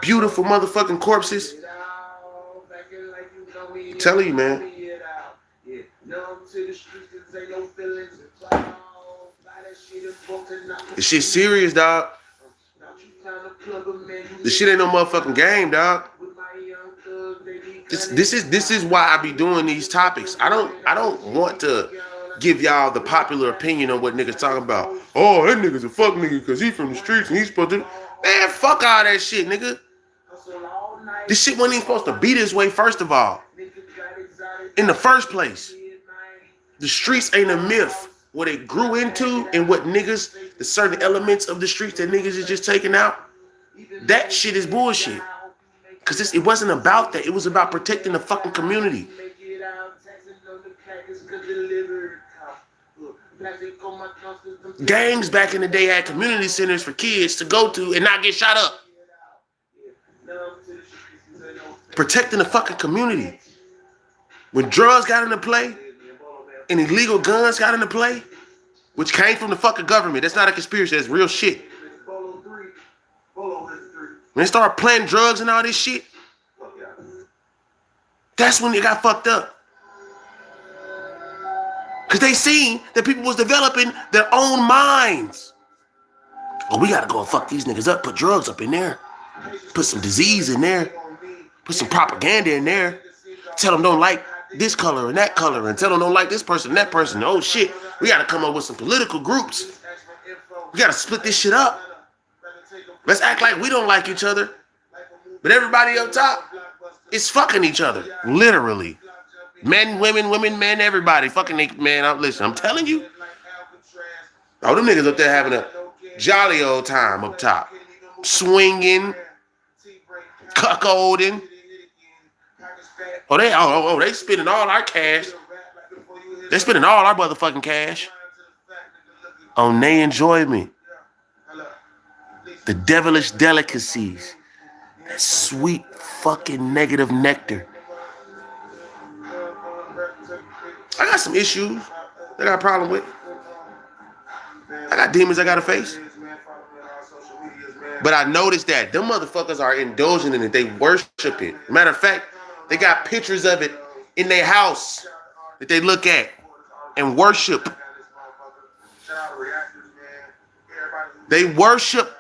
Beautiful motherfucking corpses. I'm telling you, man. This shit serious, dog. This shit ain't no motherfucking game, dog. This is why I be doing these topics. I don't want to give y'all the popular opinion on what niggas talking about. Oh, that nigga's a fuck nigga because he from the streets and he's supposed to. Man, fuck all that shit, nigga. This shit wasn't even supposed to be this way, first of all. In the first place. The streets ain't a myth. What it grew into and what niggas, the certain elements of the streets that niggas is just taking out, that shit is bullshit. Because it wasn't about that. It was about protecting the fucking community. Gangs back in the day had community centers for kids to go to and not get shot up. Protecting the fucking community. When drugs got into play and illegal guns got into play, which came from the fucking government. That's not a conspiracy. That's real shit. When they started planting drugs and all this shit, that's when it got fucked up. Because they seen that people was developing their own minds. Oh, we got to go and fuck these niggas up. Put drugs up in there. Put some disease in there. Put some propaganda in there. Tell them don't like this color and that color. And tell them don't like this person and that person. Oh, shit. We got to come up with some political groups. We got to split this shit up. Let's act like we don't like each other. But everybody up top is fucking each other. Literally. Men, women, men, everybody. Fucking man. Listen, I'm telling you. All them niggas up there having a jolly old time up top. Swinging. Cuckolding. They spending all our cash. They spending all our motherfucking cash on they enjoyment. The devilish delicacies. That sweet fucking negative nectar. I got some issues that I got a problem with. I got demons I gotta face. But I noticed that them motherfuckers are indulging in it. They worship it. Matter of fact, they got pictures of it in their house that they look at and worship. They worship.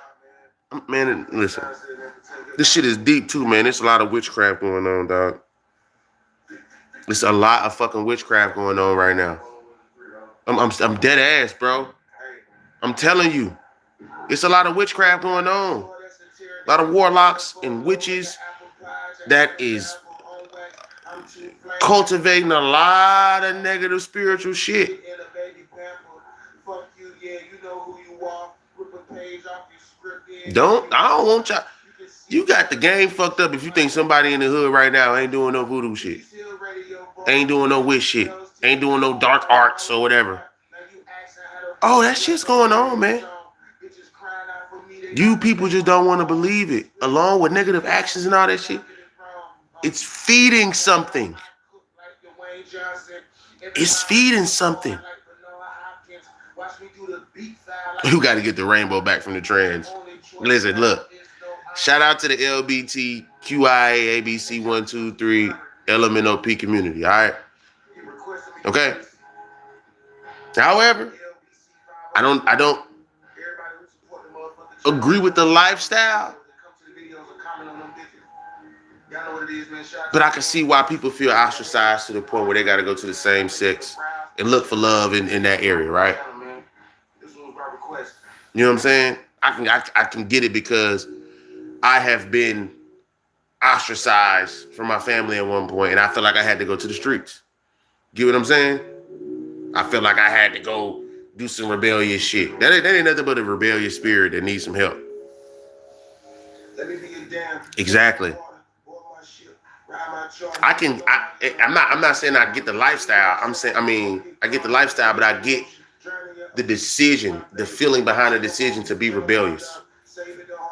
Man, listen. This shit is deep too, man. There's a lot of witchcraft going on, dog. There's a lot of fucking witchcraft going on right now. I'm dead ass, bro. I'm telling you. It's a lot of witchcraft going on. A lot of warlocks and witches that is cultivating a lot of negative spiritual shit. I don't want y'all. You got the game fucked up if you think somebody in the hood right now ain't doing no voodoo shit. Ain't doing no witch shit. Ain't doing no dark arts or whatever. Oh, that shit's going on, man. You people just don't want to believe it. Along with negative actions and all that shit. It's feeding something. It's feeding something. You got to get the rainbow back from the trans. Listen, look. Shout out to the LBTQIA ABC 123 LMNOP community, all right? Okay? However, I don't agree with the lifestyle. But I can see why people feel ostracized to the point where they got to go to the same sex and look for love in that area, right? You know what I'm saying? I can get it because I have been ostracized from my family at one point, and I felt like I had to go to the streets. Get what I'm saying? I felt like I had to go do some rebellious shit. That ain't nothing but a rebellious spirit that needs some help. Exactly. I'm not saying I get the lifestyle. I get the lifestyle, but I get the decision, the feeling behind the decision to be rebellious.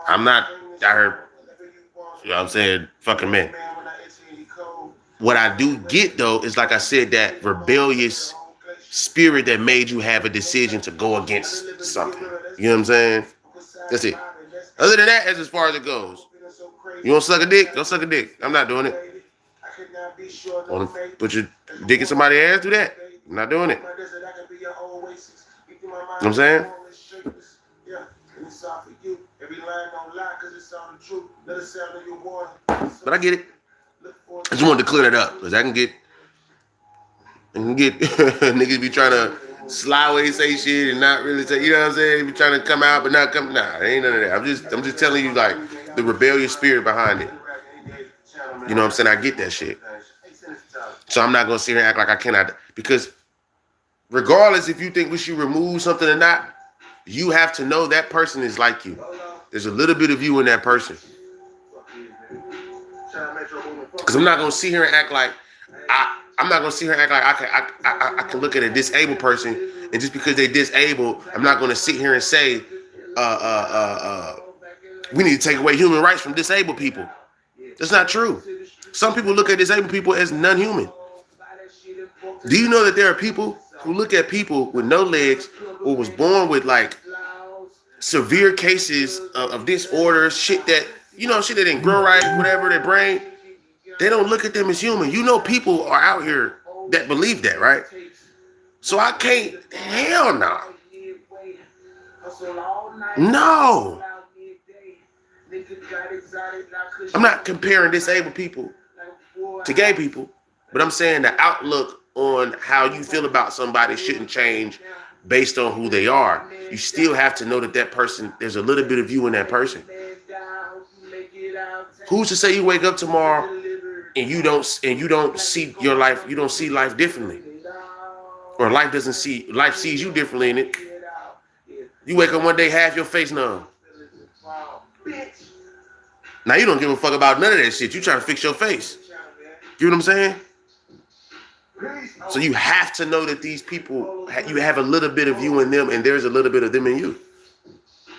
I'm not out here, you know what I'm saying, fucking man. What I do get though is, like I said, that rebellious spirit that made you have a decision to go against something. You know what I'm saying? That's it. Other than that, that's as far as it goes. You want to suck a dick? Go suck a dick. I'm not doing it. Want to put your dick in somebody's ass? Do that. I'm not doing it. You know what I'm saying? But I get it. I just wanted to clear that up, because I can get niggas be trying to slyly say shit and not really say, you know what I'm saying? They be trying to come out but not come. Nah, it ain't none of that. I'm just telling you, like, the rebellious spirit behind it. You know what I'm saying? I get that shit. So I'm not gonna sit here and act like I cannot, because regardless if you think we should remove something or not, you have to know that person is like you. There's a little bit of you in that person. Because I'm not gonna sit here and act like I'm not gonna sit here and act like I can look at a disabled person, and just because they're disabled, I'm not gonna sit here and say we need to take away human rights from disabled people. That's not true. Some people look at disabled people as non-human. Do you know that there are people who look at people with no legs, or was born with like severe cases of disorders, shit that, you know, shit that didn't grow right, whatever, their brain, they don't look at them as human. You know, people are out here that believe that, right? So I can't, hell no. No. I'm not comparing disabled people to gay people, but I'm saying the outlook on how you feel about somebody shouldn't change based on who they are. You still have to know that that person, there's a little bit of you in that person. Who's to say you wake up tomorrow and you don't see your life, you don't see life differently, or life sees you differently in it? You wake up one day, half your face numb. Now you don't give a fuck about none of that shit. You trying to fix your face. You know what I'm saying? So you have to know that these people, you have a little bit of you in them, and there's a little bit of them in you.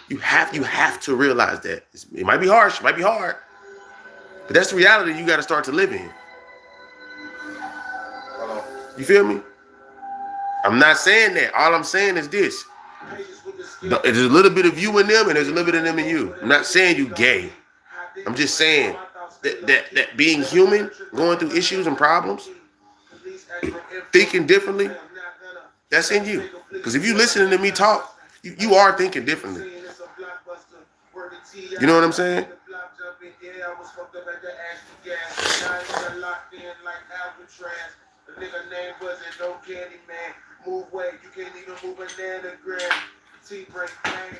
You have to realize that. It might be harsh, it might be hard, but that's the reality you got to start to live in. You feel me? I'm not saying that. All I'm saying is this. There's a little bit of you in them, and there's a little bit of them in you. I'm not saying you gay. I'm just saying that being human, going through issues and problems, thinking differently, that's in you. Because if you listening to me talk, you are thinking differently. You know what I'm saying? Move weight, you can't even move a nanogram. T-break, man.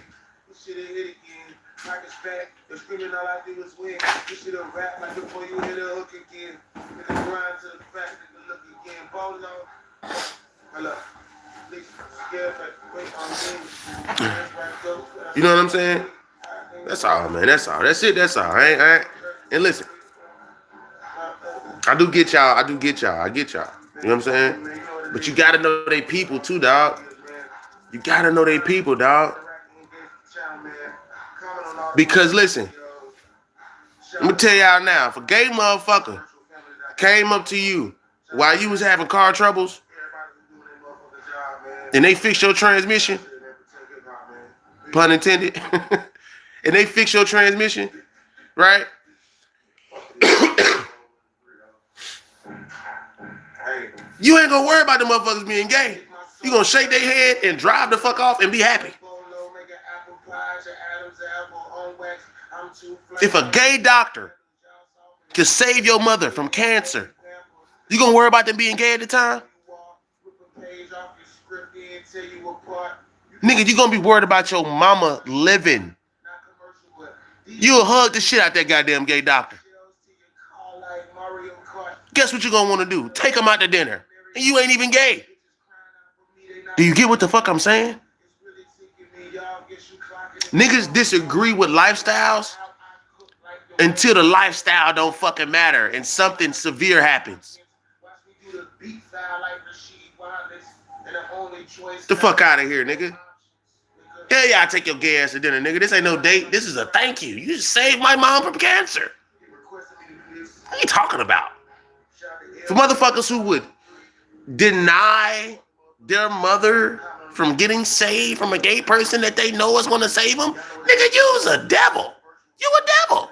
This shit hit again. Pockets back, the screaming, all I do is win. This shit a rap like before you hit a hook again. Nigga grind to the fact that the look again. Ball on. Hello. You know what I'm saying? That's all, man. That's all. That's it. That's all. And listen, I get y'all. I get y'all. You know what I'm saying? But you gotta know they people too, dog. You gotta know they people, dog. Because listen, let me tell y'all now, if a gay motherfucker came up to you while you was having car troubles and they fix your transmission, pun intended, and they fix your transmission, right? You ain't gonna worry about the motherfuckers being gay. You gonna shake their head and drive the fuck off and be happy. If a gay doctor could save your mother from cancer, you gonna worry about them being gay at the time? Nigga, you gonna be worried about your mama living. You'll hug the shit out that goddamn gay doctor. Guess what you gonna wanna do? Take him out to dinner. And you ain't even gay. Do you get what the fuck I'm saying? Niggas disagree with lifestyles until the lifestyle don't fucking matter and something severe happens. The fuck out of here, nigga. Hell yeah, I take your gay ass to dinner, nigga. This ain't no date. This is a thank you. You just saved my mom from cancer. What are you talking about? For motherfuckers who would deny their mother from getting saved from a gay person that they know is going to save them, nigga, you's a devil. You a devil.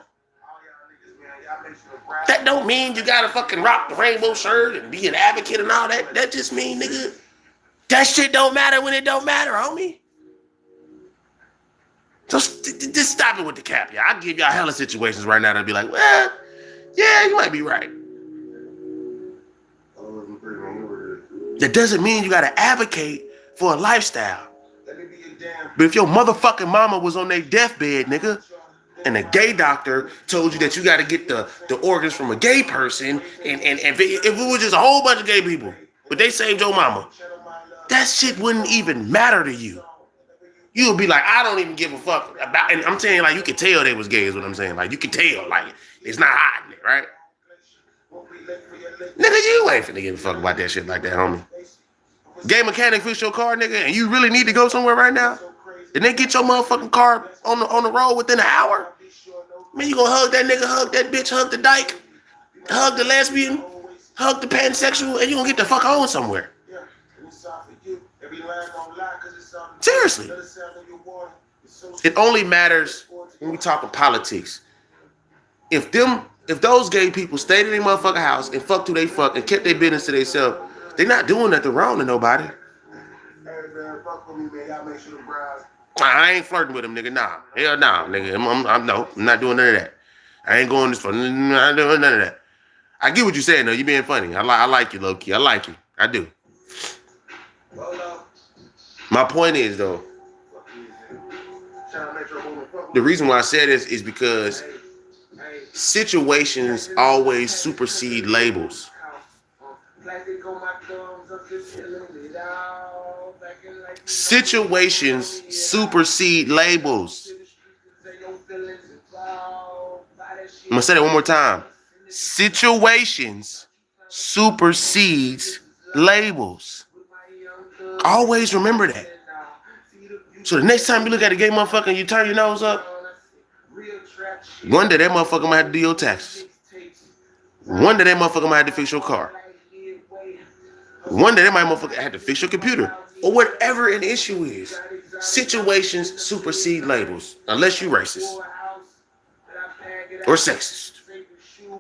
That don't mean you gotta fucking rock the rainbow shirt and be an advocate and all that. That just mean, nigga, that shit don't matter when it don't matter, homie. So just stop it with the cap, yeah. I give y'all hella situations right now that'll be like, well, yeah, you might be right. That doesn't mean you gotta advocate for a lifestyle. But if your motherfucking mama was on their deathbed, nigga, and a gay doctor told you that you gotta get the organs from a gay person, and if it was just a whole bunch of gay people, but they saved your mama, that shit wouldn't even matter to you. You would be like, I don't even give a fuck about, and I'm saying, like, you could tell they was gay is what I'm saying. Like, you could tell, like, it's not hiding it, right? Nigga, you ain't finna give a fuck about that shit like that, homie. Gay mechanic fix your car, nigga, and you really need to go somewhere right now, and they get your motherfucking car on the road within an hour. Man, you gonna hug that nigga, hug that bitch, hug the dyke, hug the lesbian, hug the pansexual, and you gonna get the fuck on somewhere. Seriously. It only matters when we talking politics. If those gay people stayed in their motherfucking house and fucked who they fuck and kept their business to themselves, they not doing nothing wrong to nobody. I ain't flirting with him, nigga. Nah. Hell nah, nigga. I'm not doing none of that. I ain't going this far. I'm not doing none of that. I get what you're saying, though. You being funny. I like you, low-key. I like you. I do. My point is, though, the reason why I said this is because situations always supersede labels. Situations supersede labels. I'm gonna say that one more time. Situations supersedes labels. Always remember that. So the next time you look at a gay motherfucker and you turn your nose up, one day that motherfucker might have to do your taxes. One day that motherfucker might have to fix your car. One day that motherfucker have to fix your computer. Or whatever an issue is. Situations supersede labels. Unless you racist. Or sexist.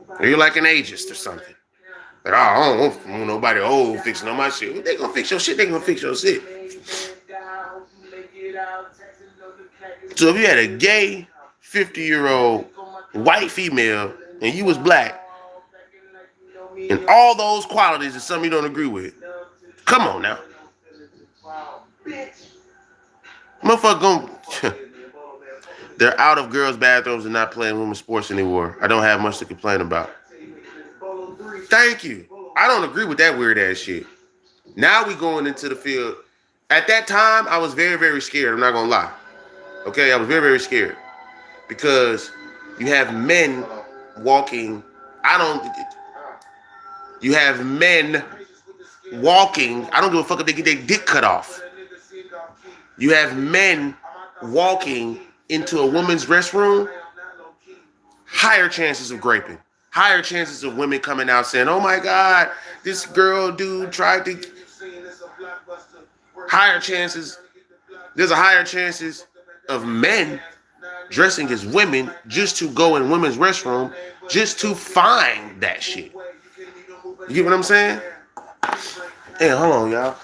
Or you're like an ageist or something. Like, oh, I don't want nobody old fixing on my shit. They gonna fix your shit, they gonna fix your shit. So if you had a gay 50-year-old white female and you was black, and all those qualities is something you don't agree with, come on now. Motherfucker gonna they're out of girls' bathrooms and not playing women's sports anymore. I don't have much to complain about. Thank you. I don't agree with that weird ass shit. Now we going into the field. At that time, I was very, very scared. I'm not gonna lie. Okay, I was very, very scared. Because you have men walking. You have men walking. I don't give a fuck if they get their dick cut off. You have men walking into a woman's restroom. Higher chances of graping. Higher chances of women coming out saying, oh my God, this girl dude tried to. Higher chances. There's a higher chances of men dressing as women just to go in women's restroom just to find that shit. You get what I'm saying? Hey, hold on, y'all.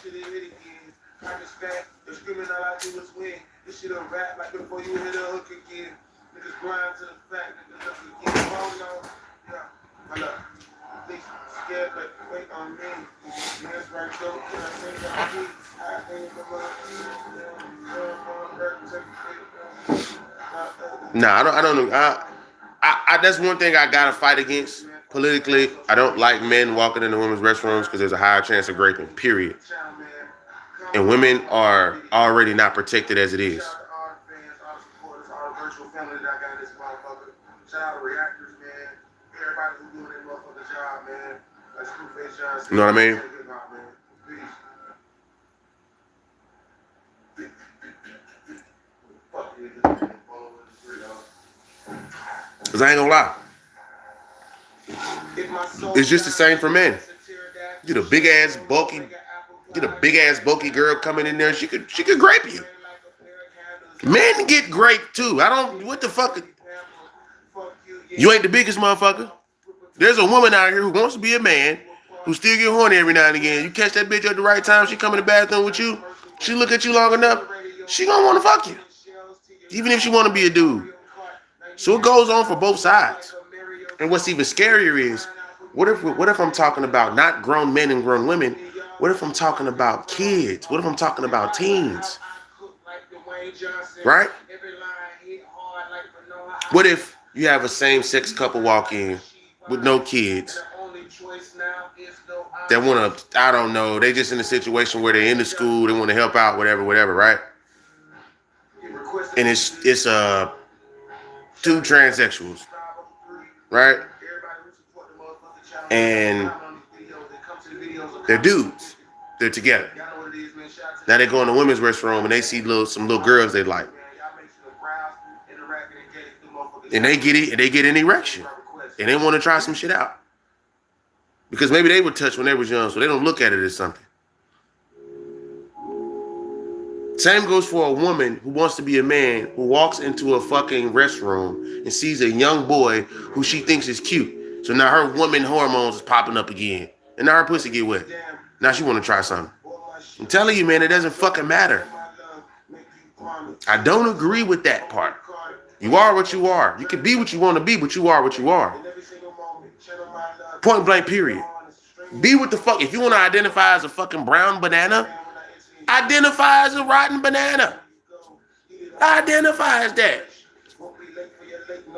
Nah, I don't know. I that's one thing I gotta fight against politically. I don't like men walking into women's restrooms because there's a higher chance of raping. Period. And women are already not protected as it is. You know what I mean? Because I ain't gonna lie. It's just the same for men. Get a big ass bulky girl coming in there. She could grape you. Men get raped too. I don't. What the fuck? You ain't the biggest motherfucker. There's a woman out here who wants to be a man, who still get horny every now and again. You catch that bitch at the right time. She come in the bathroom with you. She look at you long enough. She gonna want to fuck you, even if she want to be a dude. So it goes on for both sides. And what's even scarier is, what if I'm talking about not grown men and grown women? What if I'm talking about kids? What if I'm talking about teens? Right? What if you have a same-sex couple walk in with no kids that want to, I don't know, they just in a situation where they're in the school, they want to help out, whatever, right? And it's two transsexuals, right? And they're dudes. They're together. Now they go in the women's restroom and they see some little girls they like. And they get an erection. And they want to try some shit out. Because maybe they were touched when they was young, so they don't look at it as something. Same goes for a woman who wants to be a man, who walks into a fucking restroom and sees a young boy who she thinks is cute. So now her woman hormones is popping up again. And now her pussy get wet. Now she want to try something. I'm telling you, man, it doesn't fucking matter. I don't agree with that part. You are what you are. You can be what you want to be, but you are what you are. Point blank, period. Be what the fuck. If you want to identify as a fucking brown banana, identify as a rotten banana. Identify as that.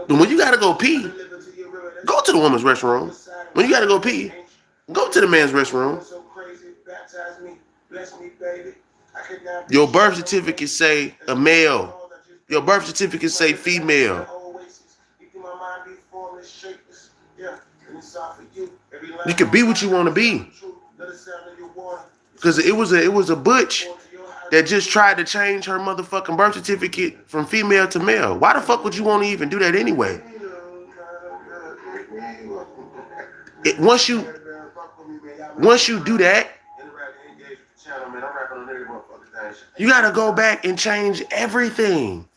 But when you gotta go pee, go to the woman's restroom. When you gotta go pee, go to the man's restroom. Your birth certificate say a male. Your birth certificate say female. You can be what you want to be. Because it was a butch that just tried to change her motherfucking birth certificate from female to male. Why the fuck would you want to even do that anyway? Once you do that, you gotta go back and change everything.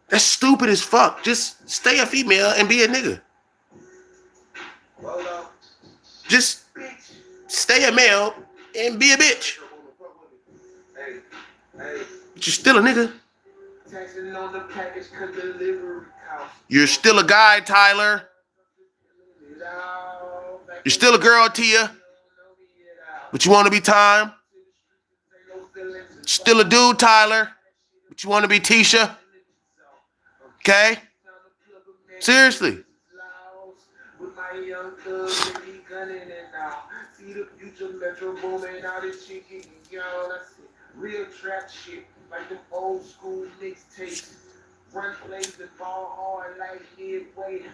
That's stupid as fuck. Just stay a female and be a nigga. Just stay a male and be a bitch. But you're still a nigga. You're still a guy, Tyler. You're still a girl, Tia. But you want to be Time. Still a dude, Tyler. But you want to be Tisha. Okay? Seriously. Real trap shit, like them old school mixtapes. Run plays the ball hard like midway.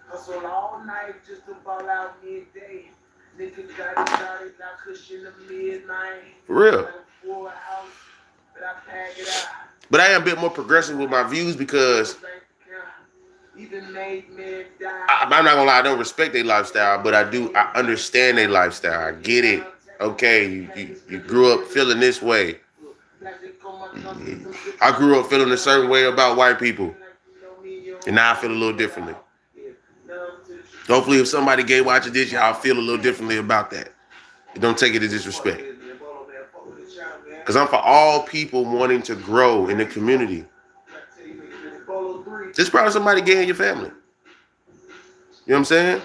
Hustle all night just to ball out midday. Nigga got it started, now cushion the midnight. For real. But I am a bit more progressive with my views because I'm not gonna lie, I don't respect their lifestyle, but I understand their lifestyle. I get it. Okay, you grew up feeling this way. I grew up feeling a certain way about white people. And now I feel a little differently. Hopefully if somebody gay watching this, y'all feel a little differently about that. Don't take it as disrespect. Because I'm for all people wanting to grow in the community. Just probably somebody gay in your family. You know what I'm saying?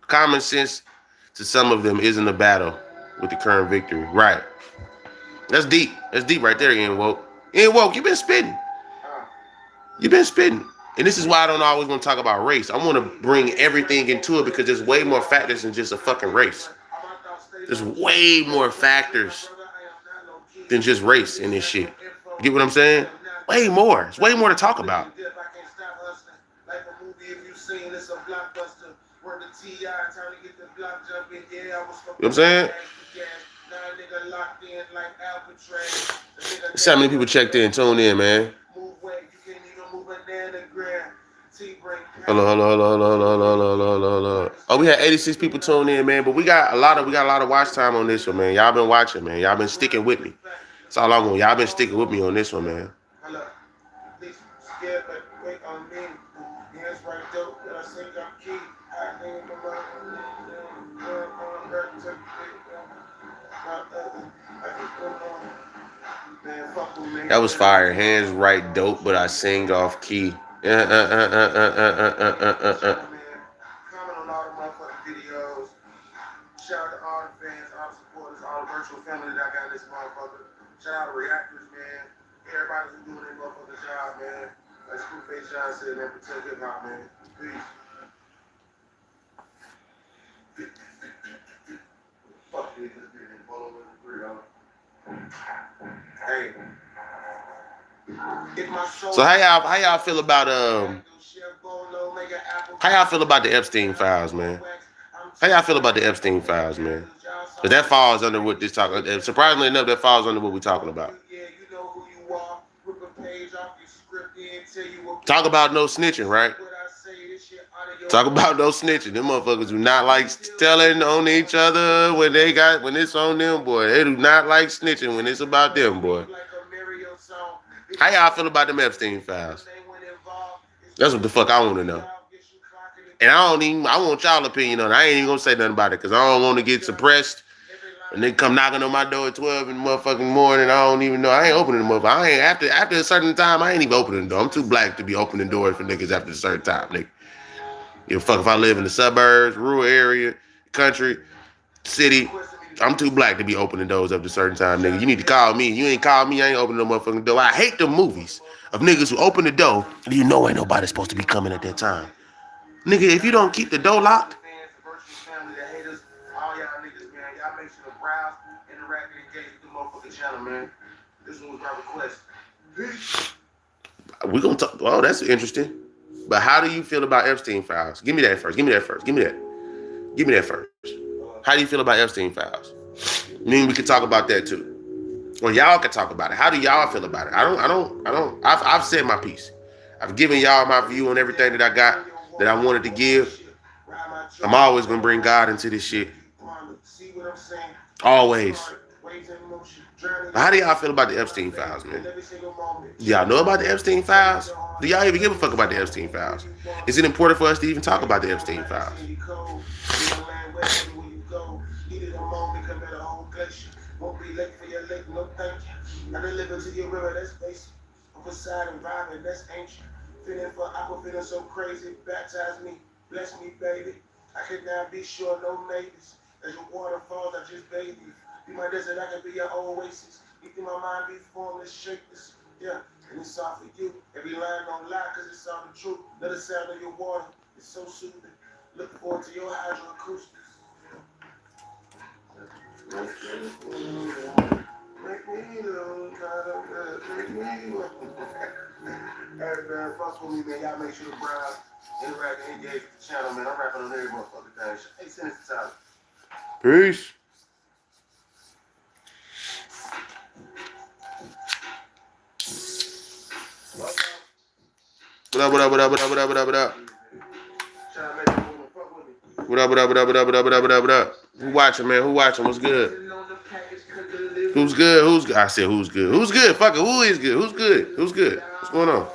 Common sense to some of them isn't a battle with the current victory. Right. That's deep. That's deep right there, Ian Woke. Ian Woke, you've been spitting. You've been spitting. And this is why I don't always want to talk about race. I want to bring everything into it because there's way more factors than just a fucking race. There's way more factors than just race in this shit. You get what I'm saying? Way more. It's way more to talk about. the TI, time to get the block jumping. Yeah, I was You know what I'm saying? Now a nigga locked in like Alcatraz. See how many people checked in, tuned in, man. Move weight, you can't even move a nanogram. Hello, hello, hello, hello, hello, hello, hello, hello. Oh, we had 86 people tuned in, man. But we got a lot of watch time on this one, man. Y'all been watching, man. Y'all been sticking with me. That's all I'm going. Y'all been sticking with me on this one, man. That was fire. Hands right dope, but I sing off key. Comment on all the motherfucking videos. Shout out to all the fans, all the supporters, all the virtual family that I got in this motherfucker. Shout out to reactors, man. Everybody's doing their motherfucking job, man. Like Screwface John said, man, protect hip hop, man. Peace. Fuck niggas getting followed with the 3. Hey. So how y'all feel about how y'all feel about the Epstein files, man? How y'all feel about the Epstein files, man? But that falls under what this talk. Surprisingly enough, that falls under what we're talking about. Talk about no snitching, right? Talk about no snitching. Them motherfuckers do not like telling on each other when it's on them, boy. They do not like snitching when it's about them, boy. How y'all feel about them Epstein files? That's what the fuck I want to know. And I want y'all opinion on it. I ain't even gonna say nothing about it because I don't want to get suppressed. And they come knocking on my door at 12 in the motherfucking morning. I don't even know. I ain't opening the motherfucker. I ain't after a certain time. I ain't even opening the door. I'm too black to be opening doors for niggas after a certain time, nigga. Give a fuck if I live in the suburbs, rural area, country, city. I'm too black to be opening doors up to a certain time, nigga. You need to call me. You ain't call me, I ain't opening no motherfucking door. I hate the movies of niggas who open the door and you know ain't nobody supposed to be coming at that time. Nigga, if you don't keep the door locked, we gonna talk. Oh, that's interesting. But how do you feel about Epstein files? Give me that first. Give me that first. Give me that. Give me that first. How do you feel about Epstein files? I mean, we could talk about that too. Or y'all can talk about it. How do y'all feel about it? I've said my piece. I've given y'all my view on everything that I got, that I wanted to give. I'm always gonna bring God into this shit. Always. How do y'all feel about the Epstein files, man? Do y'all know about the Epstein files? Do y'all even give a fuck about the Epstein files? Is it important for us to even talk about the Epstein files? Won't be late for your late, no thank you. I deliver to your river, that's basic. I'm beside and vibing, that's ancient. Feeling for aqua, feeling so crazy. Baptize me, bless me, baby. I could now be sure, no maybes. As your waterfalls, I just bathe you. Be my desert, I can be your oasis. You think my mind be formless, shapeless. Yeah, and it's all for you. Every line don't lie, cause it's all the truth. Let the sound of your water, it's so soothing. Look forward to your hydroacoustics. Make me look, make me look. Hey, man, fuck with me, man. Y'all make sure to browse, interact, and engage with the channel, man. I'm rapping on every motherfucking thing. Hey, send it to Tyler. Peace. What up, what up, what up, what up, what up, what up, what up? What up, what up, what up, what up, what up, what up, what up, what up? Who watching, man? Who watching? What's good? Who's good? Who's good? I said who's good? Who's good? Fuck it. Who is good? Who's good? Who's good? What's going on?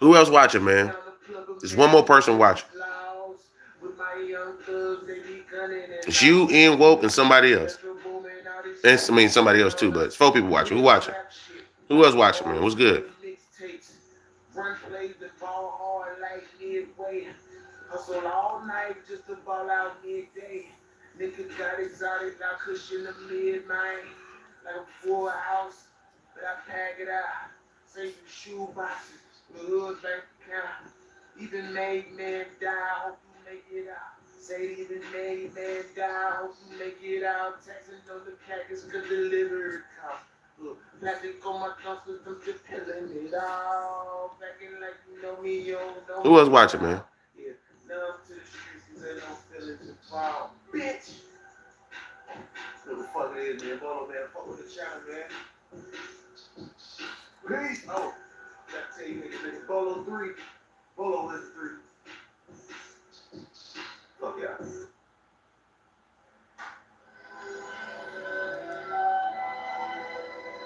Who else watching, man? There's one more person watching. It's you, Ian Woke, and somebody else. And I mean somebody else too, but it's 4 people watching. Who watching? Who else watching, man? What's good? Run plays the ball hard like midway. Hustle all night just to ball out midday. Nigga got exotic, I cushion the midnight. Like a full house, but I pack it out. Save the shoe boxes, the hood bank account. Even made man die, hope you make it out. Say even made man die. Hope you make it out. Texting on the package could deliver it cost. Look, magic on my thoughts cause I'm just killing it all. Back in like you know me, you don't know. Who was watching, man? Yeah, now to the streets cause I don't feel it to fall. Bitch! Who the fuck it is, man? Bolo, man. Fuck with the channel, man. Please! Oh, gotta tell you niggas, Bolo 3. Bolo is 3. Fuck yeah.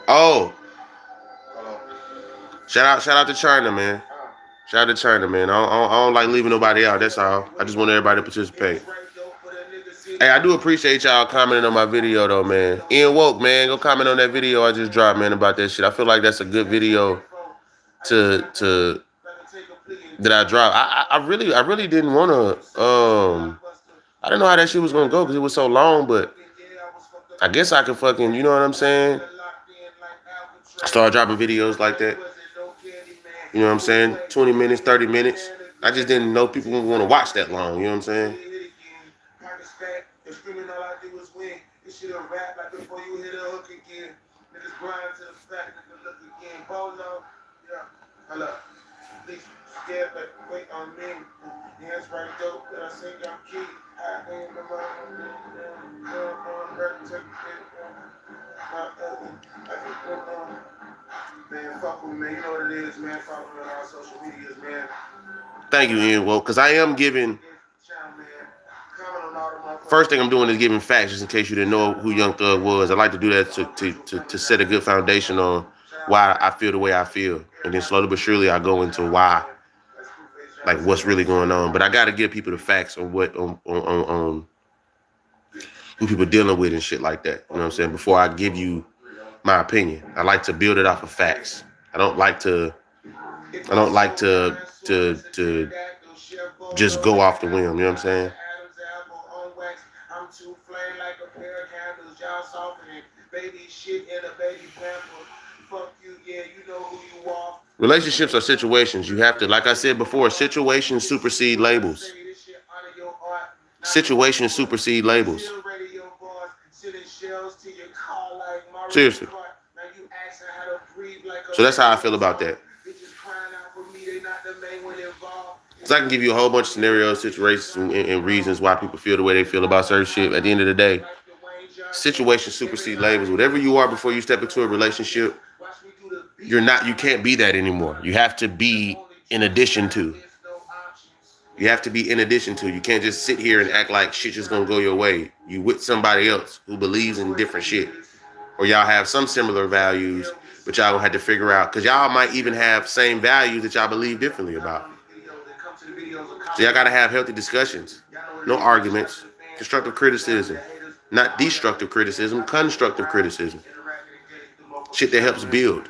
Oh. Shout out to China, man. Shout out to China, man. I don't like leaving nobody out. That's all. I just want everybody to participate. Hey, I do appreciate y'all commenting on my video, though, man. Ian Woke, man, go comment on that video I just dropped, man, about that shit. I feel like that's a good video that I dropped. I really didn't want to. I didn't know how that shit was gonna go because it was so long, but I guess I could fucking, you know what I'm saying? Start dropping videos like that. You know what I'm saying? 20 minutes, 30 minutes. I just didn't know people would want to watch that long. You know what I'm saying? Man, fuck with me, man. You know what it is, man. Follow me on all social medias, man. Thank you, Ian. Well, because I am giving. First thing I'm doing is giving facts, just in case you didn't know who Young Thug was. I like to do that to set a good foundation on why I feel the way I feel, and then slowly but surely I go into why, like what's really going on. But I got to give people the facts on what on who people dealing with and shit like that. You know what I'm saying? Before I give you my opinion, I like to build it off of facts. I don't like to just go off the whim. You know what I'm saying? Relationships are situations. You have to, like I said before, situations supersede labels. Situations supersede labels. Seriously. So that's how I feel about that. So I can give you a whole bunch of scenarios, situations, and reasons why people feel the way they feel about certain shit. At the end of the day, situations supersede labels. Whatever you are before you step into a relationship, you can't be that anymore. You have to be in addition to. You have to be in addition to. You can't just sit here and act like shit just gonna go your way. You with somebody else who believes in different shit. Or y'all have some similar values, but y'all gonna have to figure out, because y'all might even have same values that y'all believe differently about. So y'all gotta have healthy discussions. No arguments. Constructive criticism. Not destructive criticism, constructive criticism. Shit that helps build.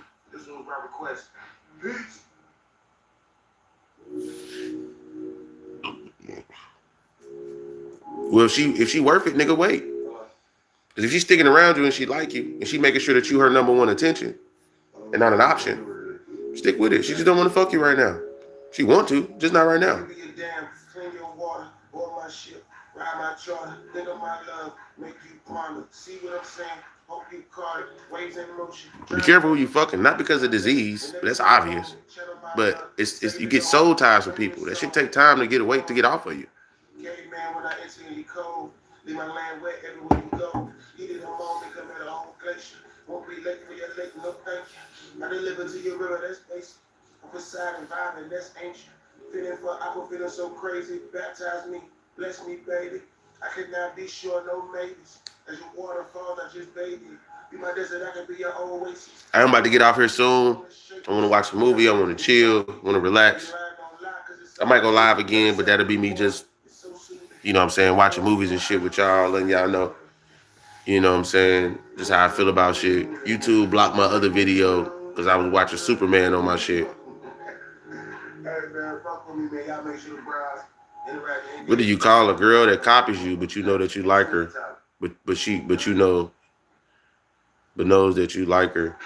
Well, if she worth it, nigga, wait. Because if she's sticking around you and she like you, and she making sure that you her number one attention and not an option, stick with it. She just don't want to fuck you right now. She want to, just not right now. Be careful who you fucking, not because of disease, but that's obvious. But it's you get soul ties with people. That shit take time to get away, to get off of you. Leave my land wet everywhere you go. You did a moment, come at a whole glacier. Won't be late for your lake, no thank you. I deliver to your river, that's basic. I'm beside and vibing, that's ancient. Feeling for aqua, feeling so crazy. Baptize me, bless me, baby. I could not be sure, no maybes. As your water falls, I just bathe you. Be my desert, I can be your oasis. I'm about to get off here soon. I want to watch a movie, I want to chill, I want to relax. I might go live again, but that'll be me just, you know what I'm saying, watching movies and shit with y'all, letting y'all know, you know what I'm saying, just how I feel about shit. YouTube blocked my other video because I was watching Superman on my shit. What do you call a girl that copies you, but you know that you like her, but knows that you like her?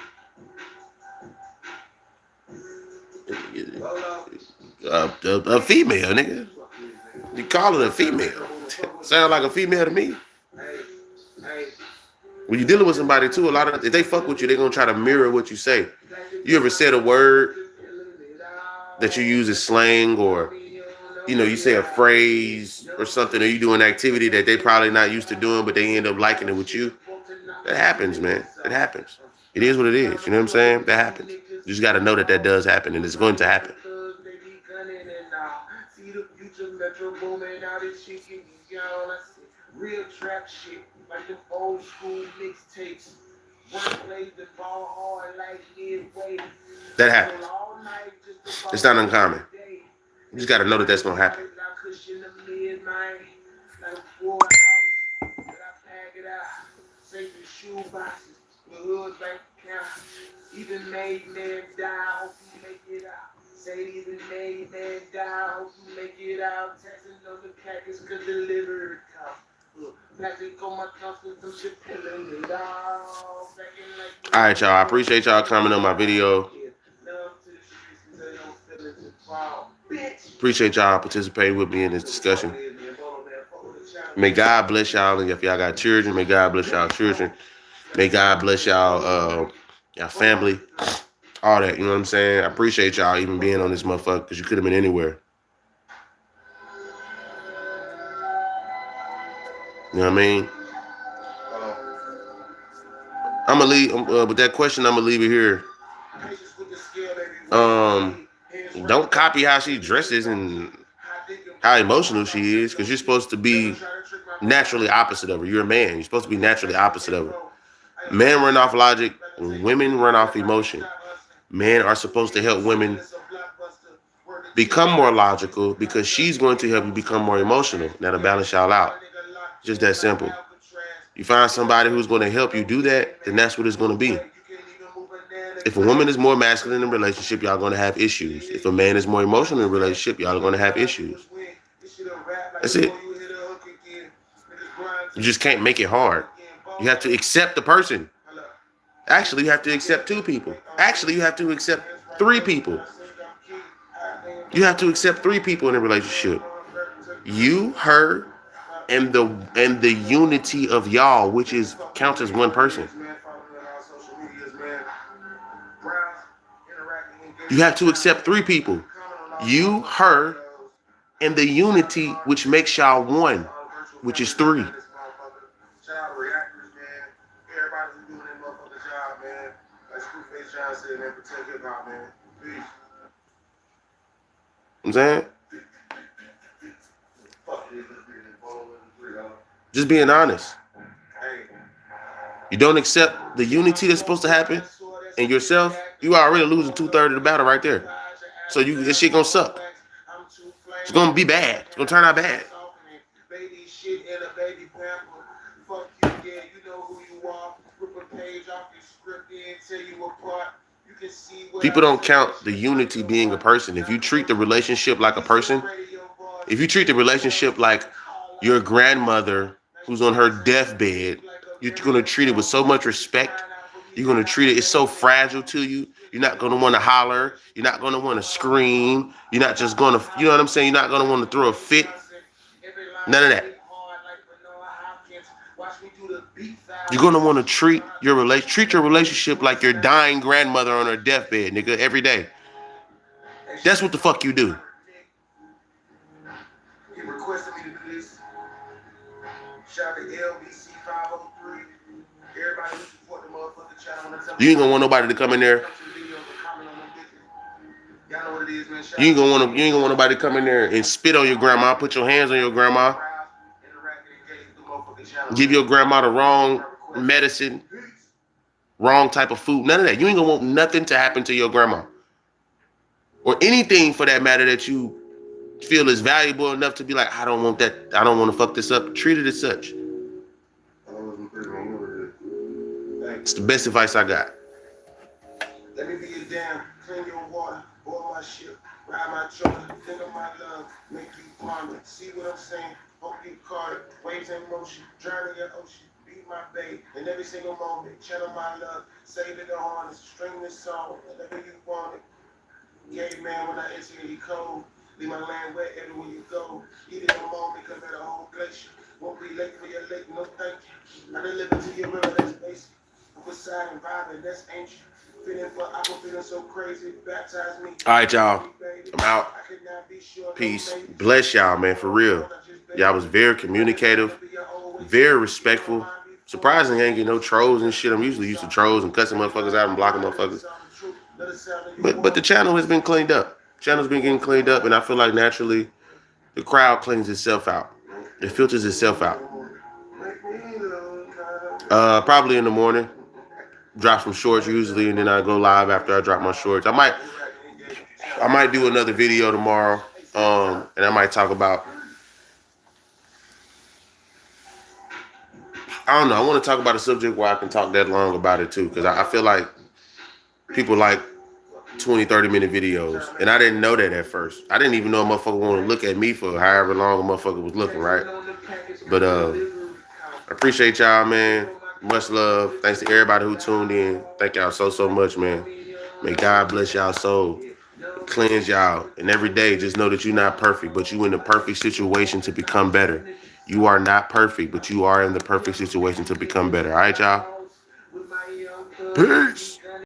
A female, nigga. You call it a female. Sound like a female to me. When you're dealing with somebody too, a lot of if they fuck with you, they're gonna try to mirror what you say. You ever said a word that you use as slang, or you say a phrase or something, or you do an activity that they probably not used to doing, but they end up liking it with you? That happens, man. It happens. It is what it is. You know what I'm saying? That happens. You just got to know that does happen, and it's going to happen. Real trap shit, like them old school mixtapes. One plays the ball hard like midway. That happens. It's not uncommon. You just got to know that that's going to happen. Even made man die, hope you make it out. Say even made man die, hope you make it out. Texting on the package could deliver it out. All right, y'all. I appreciate y'all coming on my video. Appreciate y'all participating with me in this discussion. May God bless y'all, and if y'all got children, may God bless y'all children. May God bless y'all, y'all family, all that. You know what I'm saying? I appreciate y'all even being on this motherfucker, because you could have been anywhere. You know what I mean? I'm gonna leave with that question. I'm gonna leave it here. Don't copy how she dresses and how emotional she is, because you're supposed to be naturally opposite of her. You're a man. You're supposed to be naturally opposite of her. Men run off logic, women run off emotion. Men are supposed to help women become more logical, because she's going to help you become more emotional. That'll balance y'all out. Just that simple. You find somebody who's going to help you do that, then that's what it's going to be. If a woman is more masculine in a relationship, y'all going to have issues. If a man is more emotional in a relationship, y'all are going to have issues. That's it. You just can't make it hard. You have to accept the person. Actually, you have to accept two people. Actually, you have to accept three people. You have to accept three people in a relationship. You, her, and the unity of y'all, which counts as one person. You have to accept three people. You, her, and the unity which makes y'all one, which is three. I'm saying? Just being honest. You don't accept the unity that's supposed to happen in yourself, you already losing 2/3 of the battle right there. So this shit gonna suck. It's gonna be bad. It's gonna turn out bad. People don't count the unity being a person. If you treat the relationship like a person, if you treat the relationship like your grandmother who's on her deathbed, you're going to treat it with so much respect. You're going to treat it, it's so fragile to you. You're not going to want to holler. You're not going to want to scream. You're not just going to, you know what I'm saying? You're not going to want to throw a fit. None of that. You're going to want to treat your relationship like your dying grandmother on her deathbed, nigga, every day. That's what the fuck you do. He requested me to do this. Shout out to LBC 503. Everybody who support the motherfucking channel. You ain't gonna want nobody to come in there. Y'all know what it is, man. You ain't gonna want nobody to come in there and spit on your grandma, put your hands on your grandma, give your grandma the wrong medicine, wrong type of food. None of that. You ain't gonna want nothing to happen to your grandma. Or anything for that matter that you feel is valuable enough to be like, I don't want that. I don't want to fuck this up. Treat it as such. It's the best advice I got. Let me be your dam, clean your water, boil my shit, ride my truck, think of my love, make you ponder. See what I'm saying? Hope you caught it. Waves in motion, drown in your ocean, beat my babe, in every single moment, channel my love, save it to harness, string this song, whenever you want it. Gay man, when I enter you cold, Leave my land wet everywhere you go. Eat it no more, become at a whole glacier. Won't be late for your lake, no thank you. I deliver to your river, that's basic. I'm beside and vibing, that's ancient. Feeling for aqua, feeling so crazy. Baptize me. All right, y'all. I'm out. Peace. Bless y'all, man, for real. Y'all was very communicative, very respectful. Surprisingly, I ain't get no trolls and shit. I'm usually used to trolls and cussing motherfuckers out and blocking motherfuckers. But the channel has been cleaned up. Channel's been getting cleaned up, and I feel like naturally the crowd cleans itself out. It filters itself out. Probably in the morning. Drop some shorts usually, and then I go live after I drop my shorts. I might do another video tomorrow, and I might talk about. I don't know. I want to talk about a subject where I can talk that long about it too, because I feel like people like 20, 30-minute videos, and I didn't know that at first. I didn't even know a motherfucker want to look at me for however long a motherfucker was looking, right? But I appreciate y'all, man. Much love. Thanks to everybody who tuned in. Thank y'all so much, man. May God bless y'all soul, cleanse y'all, and every day just know that you're not perfect, but you in the perfect situation to become better. You are not perfect, but you are in the perfect situation to become better. All right, y'all? Peace.